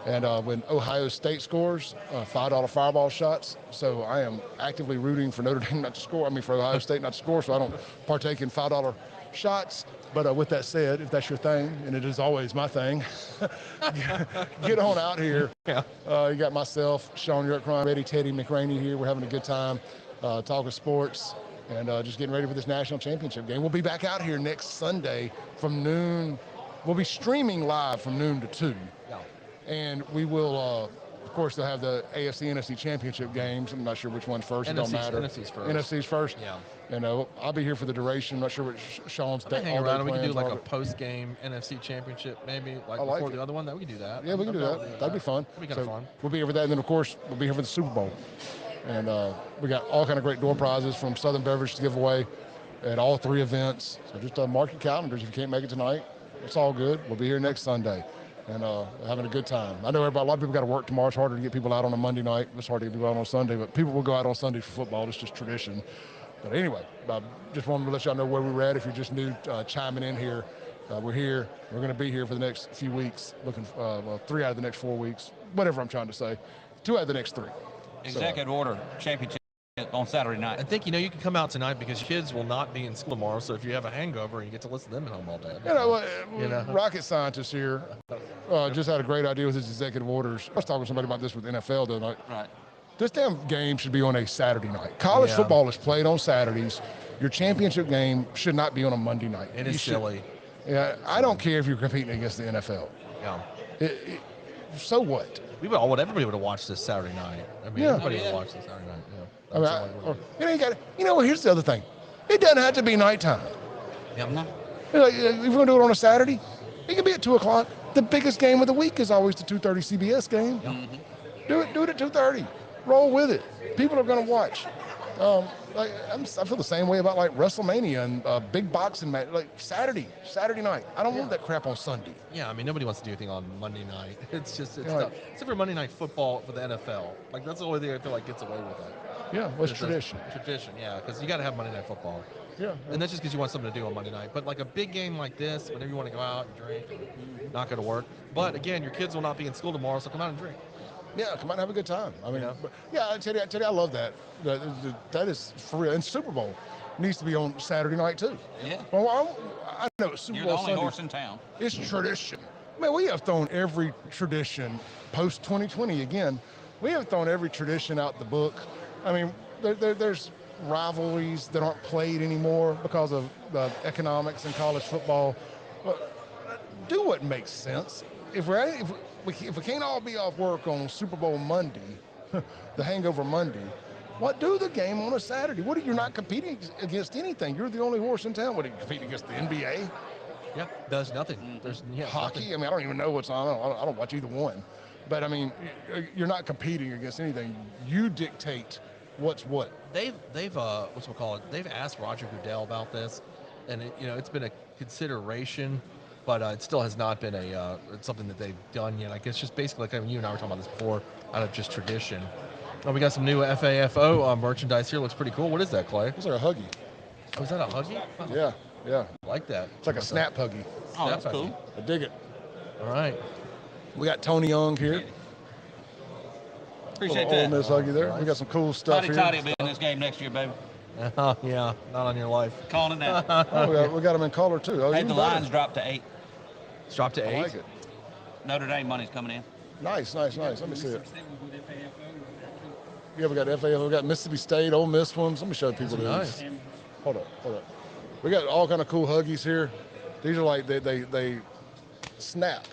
Speaker 1: And when Ohio State scores, $5 fireball shots. So I am actively rooting for Notre Dame not to score. For Ohio State not to score, so I don't partake in $5 shots. But with that said, if that's your thing, and it is always my thing, get on out here.
Speaker 2: Yeah.
Speaker 1: You got myself, Shaun Yurtkuran, Ready Teddy McRaney here. We're having a good time talking sports and just getting ready for this national championship game. We'll be back out here next Sunday from noon. We'll be streaming live from noon to 2.
Speaker 2: Yeah.
Speaker 1: And we will, of course, they'll have the AFC, NFC championship games. I'm not sure which one's first. It don't matter.
Speaker 2: NFC's first.
Speaker 1: NFC's first.
Speaker 2: Yeah.
Speaker 1: And I'll be here for the duration. I'm not sure what Shaun's day.
Speaker 2: Hang around and we can do like a post-game NFC championship, maybe before the other one. That we can do that.
Speaker 1: Yeah, we can do that. That'd be fun.
Speaker 2: That'd be kind of fun.
Speaker 1: We'll be here for that, and then of course we'll be here for the Super Bowl. And we got all kind of great door prizes from Southern Beverage to give away at all 3 events. So just mark your calendars if you can't make it tonight. It's all good. We'll be here next Sunday. And having a good time. I know a lot of people got to work tomorrow. It's harder to get people out on a Monday night. It's hard to get people out on Sunday, but people will go out on Sunday for football. It's just tradition. But anyway, just wanted to let y'all know where we're at. If you're just new chiming in here, we're here. We're going to be here for the next few weeks, looking 3 out of the next 4 weeks, whatever I'm trying to say. 2 out of the next 3.
Speaker 3: Executive order, championship on Saturday night.
Speaker 2: I think, you can come out tonight because kids will not be in school tomorrow. So if you have a hangover, you get to listen to them at home all day.
Speaker 1: Rocket scientist here just had a great idea with his executive orders. I was talking to somebody about this with NFL the other night.
Speaker 3: Right.
Speaker 1: This damn game should be on a Saturday night. College football is played on Saturdays. Your championship game should not be on a Monday night.
Speaker 2: It is silly.
Speaker 1: Yeah, I don't care if you're competing against the NFL.
Speaker 2: Yeah.
Speaker 1: So what?
Speaker 2: Everybody would have watched this Saturday night. Everybody would have watched this Saturday night.
Speaker 1: Yeah. Here's the other thing. It doesn't have to be nighttime.
Speaker 2: Yeah, I'm not.
Speaker 1: If you're going to do it on a Saturday, it can be at 2 o'clock. The biggest game of the week is always the 2:30 CBS game.
Speaker 2: Yeah. Mm-hmm.
Speaker 1: Do it at 2:30. Roll with it. People are going to watch. I feel the same way about WrestleMania and big boxing match. Saturday night. I don't want that crap on Sunday.
Speaker 2: Yeah, nobody wants to do anything on Monday night. It's tough. Except for Monday Night Football for the NFL. That's the only thing I feel like gets away with it.
Speaker 1: Yeah, what's tradition?
Speaker 2: Tradition, yeah, because you got to have Monday Night Football.
Speaker 1: Yeah.
Speaker 2: And that's just because you want something to do on Monday night. But like a big game like this, whenever you want to go out and drink, not going to work. But again, your kids will not be in school tomorrow, so come out and drink.
Speaker 1: Yeah, come out and have a good time. I mean,
Speaker 2: know?
Speaker 1: but, yeah, I tell you, I love that. That is for real. And Super Bowl needs to be on Saturday night too.
Speaker 3: Yeah.
Speaker 1: Well, I know it's Super
Speaker 3: You're
Speaker 1: Bowl
Speaker 3: the only
Speaker 1: Sunday.
Speaker 3: horse in town.
Speaker 1: It's tradition. Man, we have thrown every tradition post 2020 again. We have thrown every tradition out the book. I mean, there's rivalries that aren't played anymore because of the economics in college football. But do what makes sense. If we can't all be off work on Super Bowl Monday, the hangover Monday, do the game on a Saturday? You're not competing against anything. You're the only horse in town. What are you competing against, the NBA?
Speaker 2: Yeah, there's nothing. There's
Speaker 1: Hockey.
Speaker 2: Nothing.
Speaker 1: I mean, I don't even know what's on. I don't watch either one. But I mean, you're not competing against anything. You dictate what's what.
Speaker 2: They've They've asked Roger Goodell about this, and it's been a consideration, but it still has not been something that they've done yet. Like it's just basically like you and I were talking about this before, out of just tradition. Oh, we got some new FAFO merchandise here. Looks pretty cool. What is that, Clay?
Speaker 1: It's like a Huggy.
Speaker 2: Oh, is that a Huggy? Oh,
Speaker 1: Yeah.
Speaker 2: I like that.
Speaker 1: It's like a snap Huggy.
Speaker 3: Oh, that's
Speaker 2: Snap Huggy.
Speaker 3: cool.
Speaker 1: I dig it.
Speaker 2: All right.
Speaker 1: We got Tony Young here.
Speaker 3: Appreciate
Speaker 1: Ole
Speaker 3: that.
Speaker 1: Miss Huggy there. We got some cool stuff here.
Speaker 3: Toddy will be in this game next year, baby.
Speaker 2: Oh, yeah, not on your life.
Speaker 3: Calling it out.
Speaker 1: Oh, we got them in color too. Oh,
Speaker 3: Hey,
Speaker 1: even
Speaker 3: the
Speaker 1: better.
Speaker 3: line's dropped to 8.
Speaker 2: It's dropped to 8.
Speaker 1: I like it.
Speaker 3: Notre Dame money's coming in.
Speaker 1: Nice. Let me see it. Yeah, we got FAF. We got Mississippi State, Ole Miss ones. Let me show people these.
Speaker 2: Nice.
Speaker 1: Hold up. We got all kind of cool Huggies here. These are like they snap.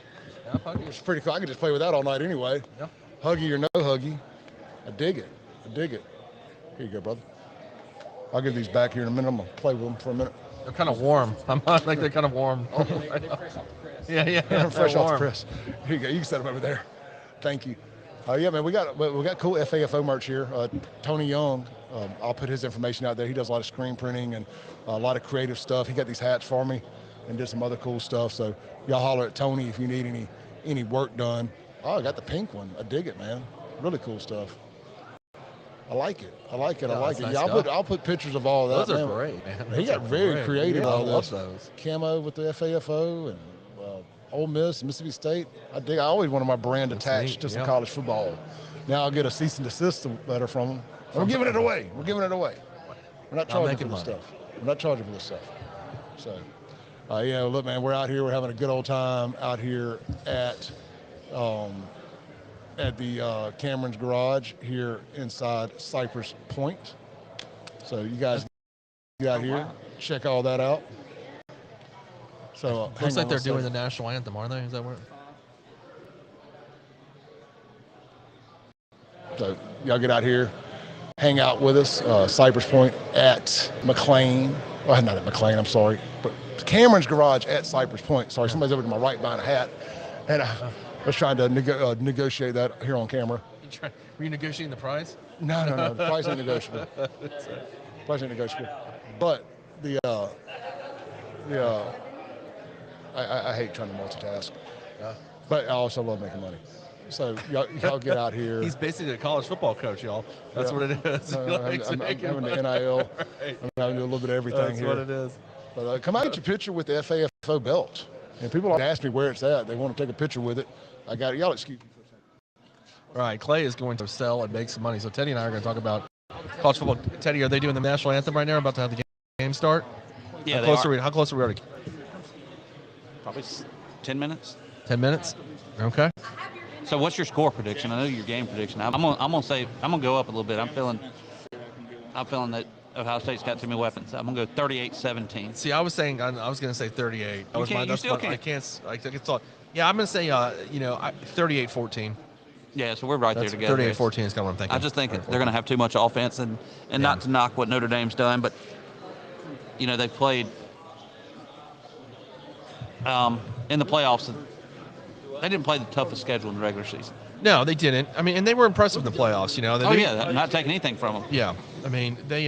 Speaker 2: Yeah, Huggy.
Speaker 1: It's pretty cool. I could just play with that all night anyway.
Speaker 2: Yeah.
Speaker 1: Huggy or no Huggy. I dig it. Here you go, brother. I'll give these back here in a minute. I'm gonna play with them for a minute.
Speaker 2: They're kind of warm. I'm not like they're kind of warm. Yeah.
Speaker 1: Fresh off the
Speaker 2: warm.
Speaker 1: press. Here you go. You can set them over there. Thank you. Yeah, man, we got cool FAFO merch here. Tony Young, I'll put his information out there. He does a lot of screen printing and a lot of creative stuff. He got these hats for me and did some other cool stuff. So y'all holler at Tony if you need any work done. Oh, I got the pink one. I dig it, man. Really cool stuff. I like it.
Speaker 2: Nice
Speaker 1: Yeah, I'll put pictures of all that.
Speaker 2: Those are
Speaker 1: man.
Speaker 2: great, man.
Speaker 1: He
Speaker 2: Those
Speaker 1: got
Speaker 2: are
Speaker 1: very
Speaker 2: great.
Speaker 1: creative
Speaker 2: Yeah,
Speaker 1: on
Speaker 2: I love
Speaker 1: this.
Speaker 2: those.
Speaker 1: Camo with the FAFO and Ole Miss, Mississippi State. I always wanted my brand attached
Speaker 2: neat,
Speaker 1: to some
Speaker 2: yeah.
Speaker 1: college football. Now I'll get a cease and desist letter from them. We're giving it away. We're not charging for this stuff. We're not charging for this stuff. So, yeah, look, man, we're out here. We're having a good old time out here at the Cameron's Garage here inside Cypress Point. So you guys get out here, check all that out. So
Speaker 2: Looks like they're doing the national anthem, aren't they? Is that where?
Speaker 1: So y'all get out here, hang out with us. Cypress Point at McLean. Well, not at McLean, I'm sorry. But Cameron's Garage at Cypress Point. Sorry, somebody's over to my right behind a hat. And I was trying to negotiate that here on camera.
Speaker 2: Were you negotiating the price?
Speaker 1: No. The price ain't negotiable. But I hate trying to multitask. But I also love making money. So y'all get out here.
Speaker 2: He's basically a college football coach, y'all. That's what it is.
Speaker 1: I'm having the NIL.
Speaker 2: Right.
Speaker 1: I'm having to do a little bit of everything
Speaker 2: That's
Speaker 1: here.
Speaker 2: what it is.
Speaker 1: But come out and get your picture with the FAFO belt. And people ask me where it's at. They want to take a picture with it. I got it. Y'all excuse me for a second.
Speaker 2: All right, Clay is going to sell and make some money. So Teddy and I are going to talk about college football. Teddy, are they doing the national anthem right now? About to have the game start?
Speaker 3: Yeah,
Speaker 2: How
Speaker 3: they
Speaker 2: close
Speaker 3: are.
Speaker 2: are we? How close are we already?
Speaker 3: Probably 10 minutes.
Speaker 2: 10 minutes? Okay.
Speaker 3: So what's your score prediction? I know your game prediction. I'm gonna go up a little bit. I'm feeling that Ohio State's got too many weapons. I'm gonna go 38-17.
Speaker 2: See, I was saying I was going to say 38. That was
Speaker 3: can't-
Speaker 2: my,
Speaker 3: you
Speaker 2: that's
Speaker 3: still
Speaker 2: my,
Speaker 3: can't.
Speaker 2: I can't. I think it's all. Yeah, I'm going to say 38-14.
Speaker 3: Yeah, so we're right there
Speaker 2: That's
Speaker 3: together.
Speaker 2: 38-14 is kind of what I'm thinking.
Speaker 3: I just think they're gonna have too much offense and not to knock what Notre Dame's done, but they played in the playoffs. They didn't play the toughest schedule in the regular season.
Speaker 2: No, they didn't. I mean, and they were impressive in the playoffs.
Speaker 3: Yeah, not taking anything from them.
Speaker 2: Yeah, I mean, they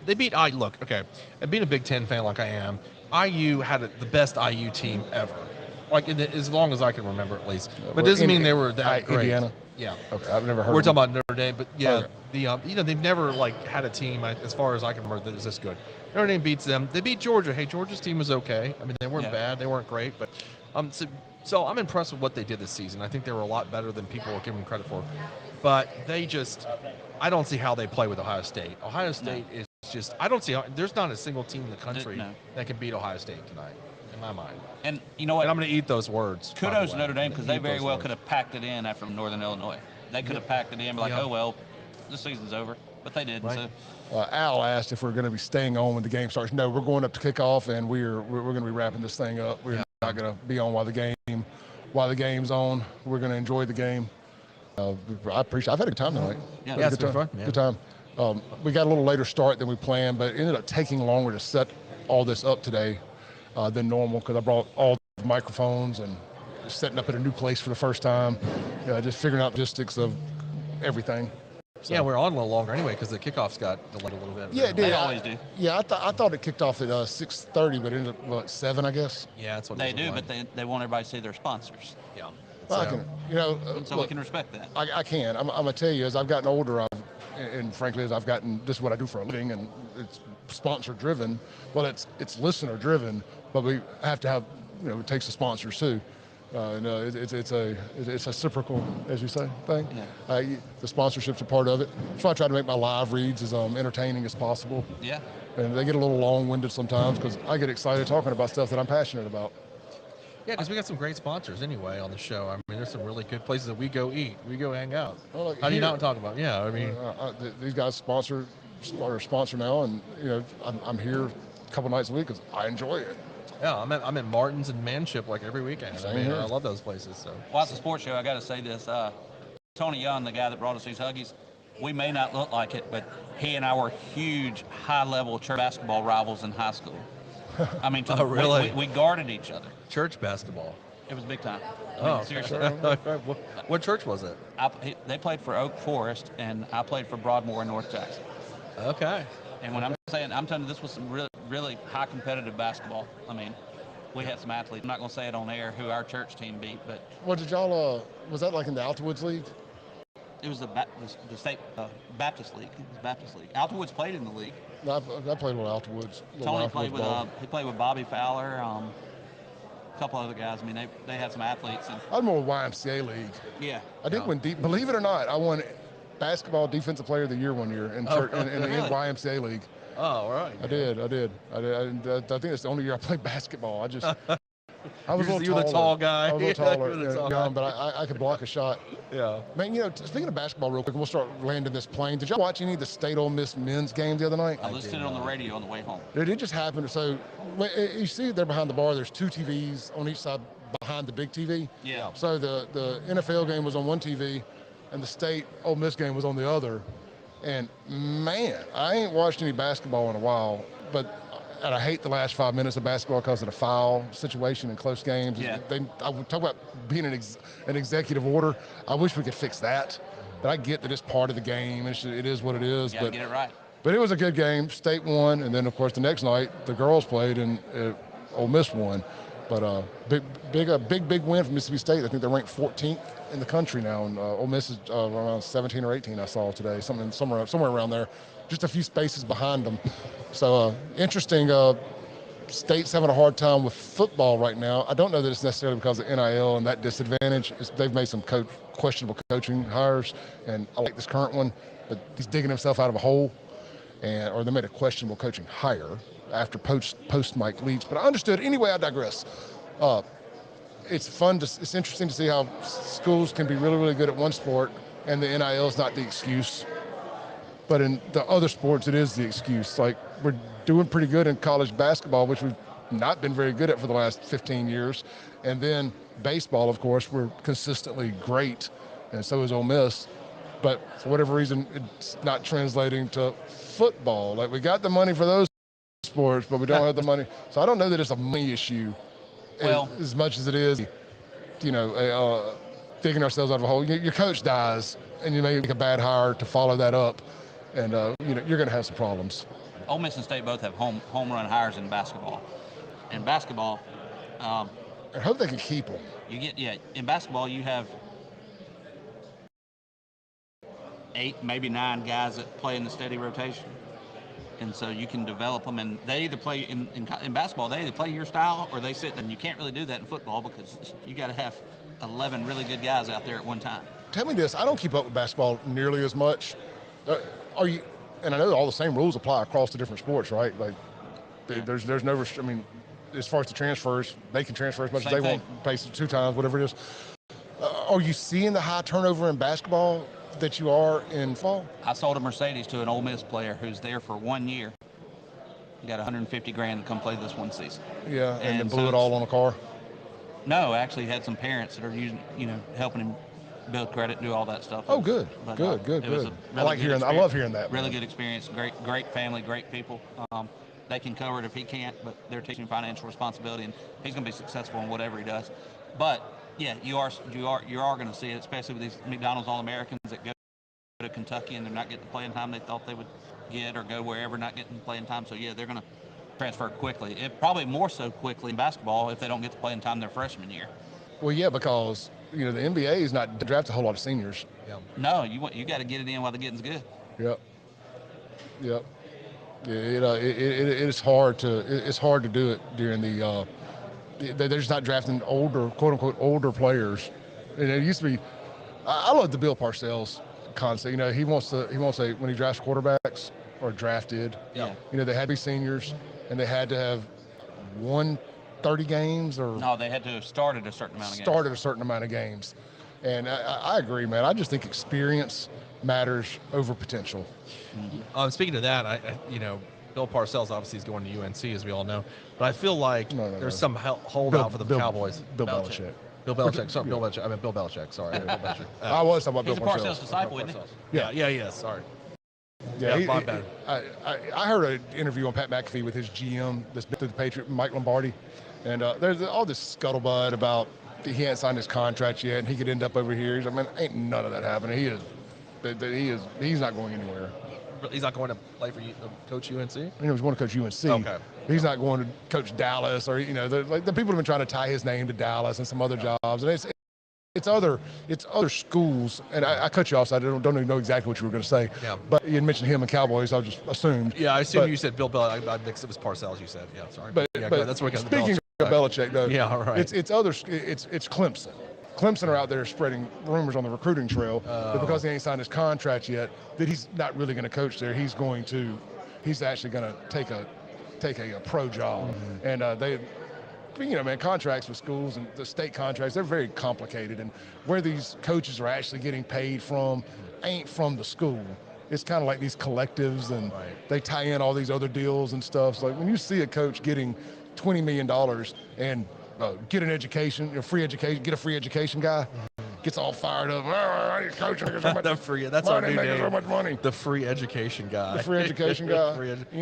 Speaker 2: they beat Look, okay, and being a Big Ten fan like I am, IU had the best IU team ever, like as long as I can remember at least. But it doesn't mean they were that great. Yeah.
Speaker 1: Okay, I've never heard.
Speaker 2: We're
Speaker 1: of them.
Speaker 2: talking about Notre Dame, but yeah,
Speaker 1: Okay.
Speaker 2: they've never had a team as far as I can remember that is this good. Notre Dame beats them. They beat Georgia. Hey, Georgia's team was okay. I mean, they weren't bad. They weren't great, but so I'm impressed with what they did this season. I think they were a lot better than people were giving them credit for. But I don't see how they play with Ohio State. Ohio State is just, I don't see how, there's not a single team in the country that can beat Ohio State tonight, in my mind.
Speaker 3: And you know what?
Speaker 2: And I'm going to eat those words.
Speaker 3: Kudos to Notre Dame, because they very well could have packed it in after Northern Illinois. They could have packed it in, like, oh, well, the season's over. But they didn't.
Speaker 2: Right.
Speaker 3: So.
Speaker 1: Al asked if we're going to be staying on when the game starts. No, we're going up to kickoff, and we're going to be wrapping this thing up. We're not going to be on while the game's on. We're going to enjoy the game. I appreciate. I've had a good time tonight.
Speaker 2: Yeah, it's been fun.
Speaker 1: Good time. We got a little later start than we planned, but it ended up taking longer to set all this up today than normal, because I brought all the microphones and setting up at a new place for the first time. Just figuring out the logistics of everything. So.
Speaker 2: Yeah, we're on a little longer anyway because the kickoffs got delayed a little bit.
Speaker 1: Yeah, it did.
Speaker 3: They always do.
Speaker 1: Yeah, I thought it kicked off at 6:30, but it ended up at 7, I guess.
Speaker 2: Yeah, that's what
Speaker 3: they do. But they want everybody to see their sponsors.
Speaker 2: Yeah.
Speaker 1: Well, I can,
Speaker 3: so
Speaker 1: look,
Speaker 3: we can respect that.
Speaker 1: I can. I'm gonna tell you, as I've gotten older, and frankly, as I've gotten, this is what I do for a living, and it's sponsor driven. Well, it's listener driven, but we have to have, it takes the sponsors too. It's a reciprocal, as you say, thing. Yeah. The sponsorships are part of it. So I try to make my live reads as entertaining as possible.
Speaker 3: Yeah.
Speaker 1: And they get a little long-winded sometimes because I get excited talking about stuff that I'm passionate about.
Speaker 2: Yeah, because we got some great sponsors anyway on the show. I mean, there's some really good places that we go eat, we go hang out.
Speaker 1: Well,
Speaker 2: How do you not talk about? Yeah, I mean,
Speaker 1: these guys sponsor now, and I'm here a couple nights a week because I enjoy it.
Speaker 2: Yeah, I'm at Martin's and Manship like every weekend. I mean, I love those places. So.
Speaker 3: Well, it's a sports show. I got to say this. Tony Young, the guy that brought us these Huggies, we may not look like it, but he and I were huge, high-level church basketball rivals in high school. I mean,
Speaker 2: really?
Speaker 3: We guarded each other.
Speaker 2: Church basketball.
Speaker 3: It was big time.
Speaker 2: Seriously. What church was it?
Speaker 3: They played for Oak Forest, and I played for Broadmoor in North Jackson.
Speaker 2: Okay.
Speaker 3: And when I'm telling you, this was some really, really high competitive basketball. I mean, we had some athletes. I'm not going to say it on air who our church team beat, but.
Speaker 1: Well, did y'all? Was that like in the Altawoods League?
Speaker 3: It was the state Baptist League. It was Baptist League. Altawoods played in the league.
Speaker 1: No, I played with Altawoods.
Speaker 3: Tony played with he played with Bobby Fowler, a couple other guys. I mean, they had some athletes. And
Speaker 1: I was more YMCA League.
Speaker 3: Yeah.
Speaker 1: I did win. Believe it or not, I won basketball defensive player of the year one year in the YMCA League.
Speaker 2: Oh, all right.
Speaker 1: I did. I think it's the only year I played basketball. I was
Speaker 2: you were the tall guy.
Speaker 1: I was a little taller, but I could block a shot.
Speaker 2: Yeah.
Speaker 1: Man, speaking of basketball real quick, we'll start landing this plane. Did y'all watch any of the State Ole Miss men's game the other night?
Speaker 3: I listened to it on the radio on the way home.
Speaker 1: It just happened. So you see there behind the bar, there's 2 TVs on each side behind the big TV.
Speaker 3: Yeah.
Speaker 1: So the NFL game was on one TV, and the State Ole Miss game was on the other. And man, I ain't watched any basketball in a while, and I hate the last 5 minutes of basketball because of the foul situation in close games.
Speaker 3: Yeah.
Speaker 1: I would talk about being an executive order. I wish we could fix that. But I get that it's part of the game. It is what it is.
Speaker 3: You gotta get it right.
Speaker 1: But it was a good game. State won, and then of course the next night the girls played and Ole Miss won. But big win for Mississippi State. I think they're ranked 14th in the country now, and Ole Miss is around 17 or 18. I saw today, somewhere around there, just a few spaces behind them. So interesting. State's having a hard time with football right now. I don't know that it's necessarily because of NIL and that disadvantage. They've made some questionable coaching hires, and I like this current one, but he's digging himself out of a hole, or they made a questionable coaching hire after post Mike Leach. But I understood. Anyway, I digress. It's interesting to see how schools can be really, really good at one sport, and the NIL is not the excuse. But in the other sports, it is the excuse. Like, we're doing pretty good in college basketball, which we've not been very good at for the last 15 years. And then baseball, of course, we're consistently great, and so is Ole Miss. But for whatever reason, it's not translating to football. Like, we got the money for those sports, but we don't have the money. So I don't know that it's a money issue as much as it is, digging ourselves out of a hole. Your coach dies, and you make a bad hire to follow that up, and you're going to have some problems.
Speaker 3: Ole Miss and State both have home run hires in basketball. In basketball,
Speaker 1: I hope they can keep them.
Speaker 3: in basketball you have 8, maybe 9 guys that play in the steady rotation. And so you can develop them, and they either play in basketball, they either play your style or they sit, and you can't really do that in football because you got to have 11 really good guys out there at one time.
Speaker 1: Tell me this, I don't keep up with basketball nearly as much. Are you, and I know all the same rules apply across the different sports, right? Like, there's no, I mean, as far as the transfers, they can transfer as much as they want, pay 2 times, whatever it is. Are you seeing the high turnover in basketball that you are in fall?
Speaker 3: I sold a Mercedes to an Ole Miss player who's there for 1 year. He got $150,000 to come play this one season.
Speaker 1: Yeah, and then blew it all on a car.
Speaker 3: No, actually had some parents that are using, helping him build credit, do all that stuff.
Speaker 1: Oh, good, good. I like hearing that. I love hearing that.
Speaker 3: Really good experience. Great family, great people. They can cover it if he can't, but they're teaching him financial responsibility, and he's going to be successful in whatever he does. But yeah, you are going to see it, especially with these McDonald's All-Americans that go to Kentucky and they're not getting the playing time they thought they would get, or go wherever not getting playing time. So yeah, they're going to transfer quickly. It probably more so quickly in basketball if they don't get the playing time their freshman year.
Speaker 1: Well, yeah, because the NBA is not drafting a whole lot of seniors.
Speaker 2: Yeah.
Speaker 3: No, you got to get it in while the getting's good.
Speaker 1: Yep. Yeah, it's hard to do it during the. They're just not drafting older, quote unquote, older players. And it used to be. I love the Bill Parcells concept. He wants to when he drafts quarterbacks or drafted.
Speaker 3: Yeah.
Speaker 1: They had to be seniors, and they had to have won 30 games or.
Speaker 3: No, they had to have started a certain amount of games.
Speaker 1: And I agree, man. I just think experience matters over potential.
Speaker 2: Mm-hmm. Speaking of that, Bill Parcells obviously is going to UNC, as we all know, but I feel like there's some holdout for the Cowboys.
Speaker 1: Bill Belichick.
Speaker 2: Bill Belichick. Sorry, Bill Belichick. I meant Bill Belichick. Sorry. Bill Belichick.
Speaker 1: I was talking about Bill Parcells.
Speaker 3: He's a Parcells disciple, isn't he?
Speaker 2: Yeah. Sorry.
Speaker 1: Yeah,
Speaker 2: my bad.
Speaker 1: I heard an interview on Pat McAfee with his GM, this bit of the Patriot, Mike Lombardi, and there's all this scuttlebutt about he hadn't signed his contract yet, and he could end up over here. He's like, man, ain't none of that happening. He's not going anywhere.
Speaker 2: He's not going to play for coach UNC?
Speaker 1: He's going to coach UNC. Okay. He's not going to coach Dallas, or the people have been trying to tie his name to Dallas and some other jobs, and it's other schools. And I cut you off, so I don't even know exactly what you were going to say. Yeah. But you mentioned him and Cowboys, I just assumed.
Speaker 2: Yeah, I assumed you said Bill Belichick. I mixed it with Parcells. You said, yeah, sorry.
Speaker 1: But that's where speaking of Belichick, though.
Speaker 2: Yeah, all right.
Speaker 1: It's Clemson. Clemson are out there spreading rumors on the recruiting trail that because he ain't signed his contract yet, that he's not really going to coach there. He's actually going to take a pro job. Mm-hmm. And contracts with schools and the state contracts, they're very complicated. And where these coaches are actually getting paid from ain't from the school. It's kind of like these collectives, and they tie in all these other deals and stuff. So like when you see a coach getting $20 million and get an education, get a free education guy, gets all fired up. I need coaching.
Speaker 2: That's our new name.
Speaker 1: So much money.
Speaker 2: The free education guy.
Speaker 1: The free education guy.
Speaker 2: Free education.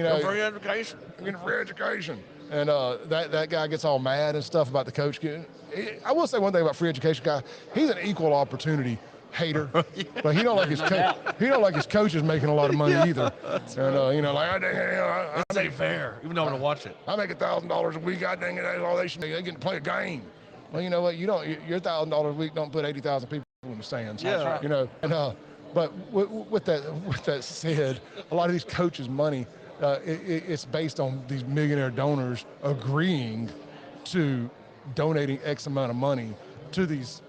Speaker 1: Get a free education. And that guy gets all mad and stuff about the coach getting. I will say one thing about free education guy. He's an equal opportunity hater, but he don't like his coach. He don't like his coaches making a lot of money either. And
Speaker 2: That's ain't fair. Even though I'm gonna watch it.
Speaker 1: I make $1,000 a week. I dang it, that's all they should make. They get to play a game. Well, you know what? You don't. Your $1,000 a week don't put 80,000 people in the stands.
Speaker 2: Yeah.
Speaker 1: Right. But with that said, a lot of these coaches' money, it's based on these millionaire donors agreeing to donating X amount of money to these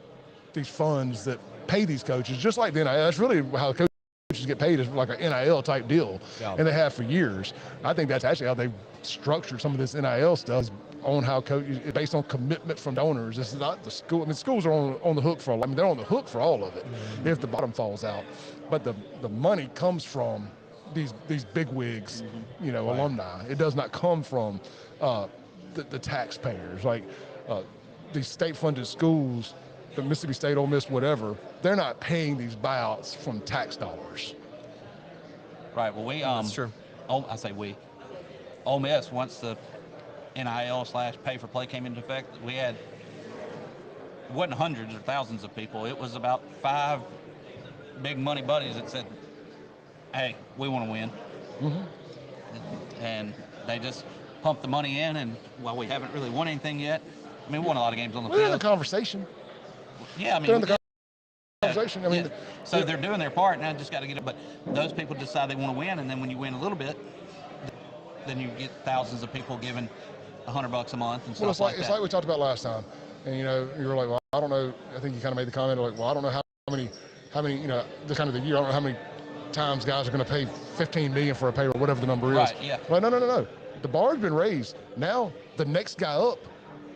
Speaker 1: funds that pay these coaches, just like the NIL. That's really how coaches get paid, is like an NIL type deal, and they have for years. I think that's actually how they've structured some of this NIL stuff, on how coaches, based on commitment from donors. This is not the school. I mean, schools are on the hook for. I mean, they're on the hook for all of it if the bottom falls out. But the money comes from these big wigs, alumni. It does not come from the taxpayers. Like these state-funded schools, the Mississippi State, Ole Miss, whatever, they're not paying these buyouts from tax dollars.
Speaker 3: Right. Well,
Speaker 2: that's true.
Speaker 3: I say we. Ole Miss, once the NIL/pay-for-play came into effect, it wasn't hundreds or thousands of people. It was about 5 big money buddies that said, hey, we want to win. Mm-hmm. And they just pumped the money in, and while we haven't really won anything yet, I mean, we won a lot of games on the field.
Speaker 1: We're in the conversation.
Speaker 3: Yeah, I mean,
Speaker 1: organization. I mean,
Speaker 3: yeah. So they're doing their part, now just got to get it. But those people decide they want to win, and then when you win a little bit, then you get thousands of people giving $100 a month and stuff
Speaker 1: it's like
Speaker 3: that.
Speaker 1: It's like we talked about last time, and you were like, well, I don't know. I think you kind of made the comment like, well, I don't know how many, the kind of the year. I don't know how many times guys are going to pay $15 million for a payroll, whatever the number is.
Speaker 3: Right. Yeah.
Speaker 1: Well, no. The bar's been raised. Now the next guy up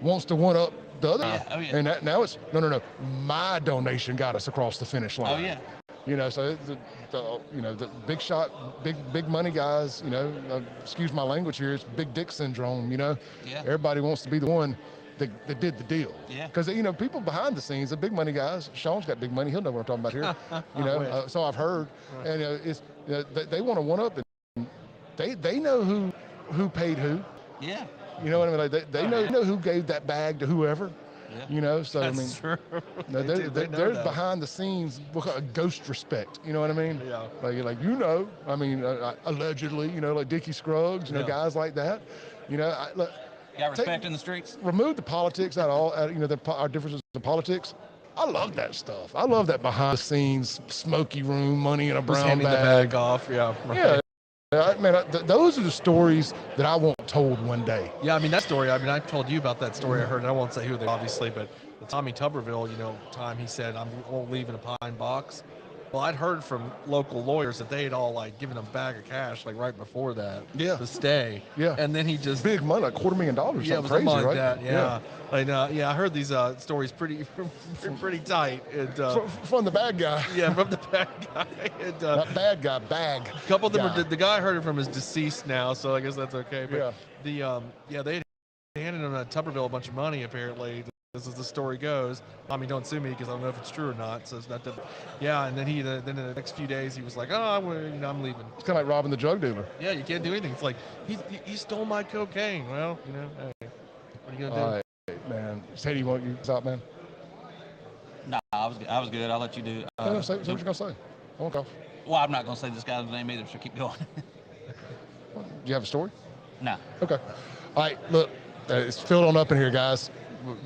Speaker 1: wants to one up the other guy, and now it's no. My donation got us across the finish line.
Speaker 3: Oh yeah.
Speaker 1: So the big shot, big money guys. Excuse my language here. It's big dick syndrome.
Speaker 3: Yeah.
Speaker 1: Everybody wants to be the one that did the deal.
Speaker 3: Yeah.
Speaker 1: Because people behind the scenes, the big money guys. Shaun's got big money. He'll know what I'm talking about here. So I've heard, and they want to one up, and they know who paid who.
Speaker 3: Yeah.
Speaker 1: You know what I mean? Like they know who gave that bag to whoever.
Speaker 3: Yeah.
Speaker 1: So
Speaker 2: That's true.
Speaker 1: they're behind the scenes, ghost respect. You know what I mean?
Speaker 2: Yeah.
Speaker 1: Allegedly, like Dickie Scruggs, guys like that.
Speaker 3: Got respect in the streets.
Speaker 1: Remove the politics out of all, our differences in politics. I love that stuff. I love that behind the scenes, smoky room, money in a brown
Speaker 2: handing
Speaker 1: bag.
Speaker 2: the bag off. Yeah. Right.
Speaker 1: Yeah. Those are the stories that I want told one day.
Speaker 2: Yeah, that story, I've told you about that story I heard, and I won't say who they obviously, but the Tommy Tuberville, time he said, I won't leave in a pine box. Well, I'd heard from local lawyers that they had all given him a bag of cash right before that to stay.
Speaker 1: Yeah.
Speaker 2: And then he just
Speaker 1: big money, like $250,000.
Speaker 2: Yeah, it was
Speaker 1: crazy,
Speaker 2: something like
Speaker 1: right?
Speaker 2: that. Yeah. I heard these stories pretty tight. And,
Speaker 1: from the bad guy.
Speaker 2: Yeah, from the bad guy. And,
Speaker 1: not bad guy, bag.
Speaker 2: A couple of them are the guy I heard it from is deceased now, so I guess that's okay. But they handed him Tuberville a bunch of money apparently. As the story goes. Don't sue me because I don't know if it's true or not. So it's not that. Yeah, and then then in the next few days he was like, I'm leaving.
Speaker 1: It's kind of like robbing the drug dealer.
Speaker 2: Yeah, you can't do anything. It's like he stole my cocaine. Well, hey, what are you gonna do?
Speaker 1: All right, man. Sadie, you want you out, man?
Speaker 3: No, I was good. I'll let you do.
Speaker 1: Say what you're gonna say. I won't go.
Speaker 3: Well, I'm not gonna say this guy's name either, so keep going.
Speaker 1: Do you have a story?
Speaker 3: No.
Speaker 1: Okay. All right. Look, it's filled on up in here, guys.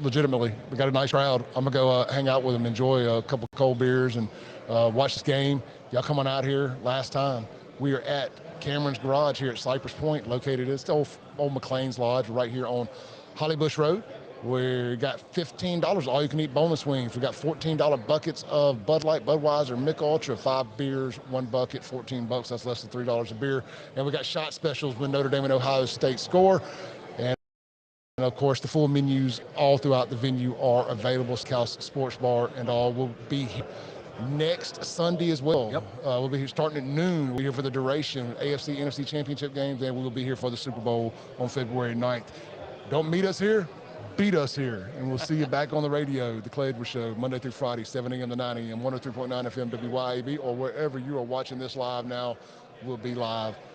Speaker 1: Legitimately, we got a nice crowd. I'm gonna go hang out with them, enjoy a couple cold beers, and watch this game. Y'all come on out here. Last time we are at Cameron's Garage here at Cypress Point, located at the old McLean's Lodge right here on Hollybush Road. We got $15 all you can eat boneless wings. We got $14 buckets of Bud Light, Budweiser, Mick Ultra, 5 beers, 1 bucket, $14. That's less than $3 a beer. And we got shot specials when Notre Dame and Ohio State score. And of course, the full menus all throughout the venue are available. House Sports Bar and all will be here next Sunday as well.
Speaker 2: Yep.
Speaker 1: We'll be here starting at noon. We're here for the duration, AFC, NFC championship games, and we'll be here for the Super Bowl on February 9th. Don't meet us here, beat us here. And we'll see you back on the radio, The Clay Edwards Show, Monday through Friday, 7 a.m. to 9 a.m., 103.9 FM WYAB, or wherever you are watching this live now, we'll be live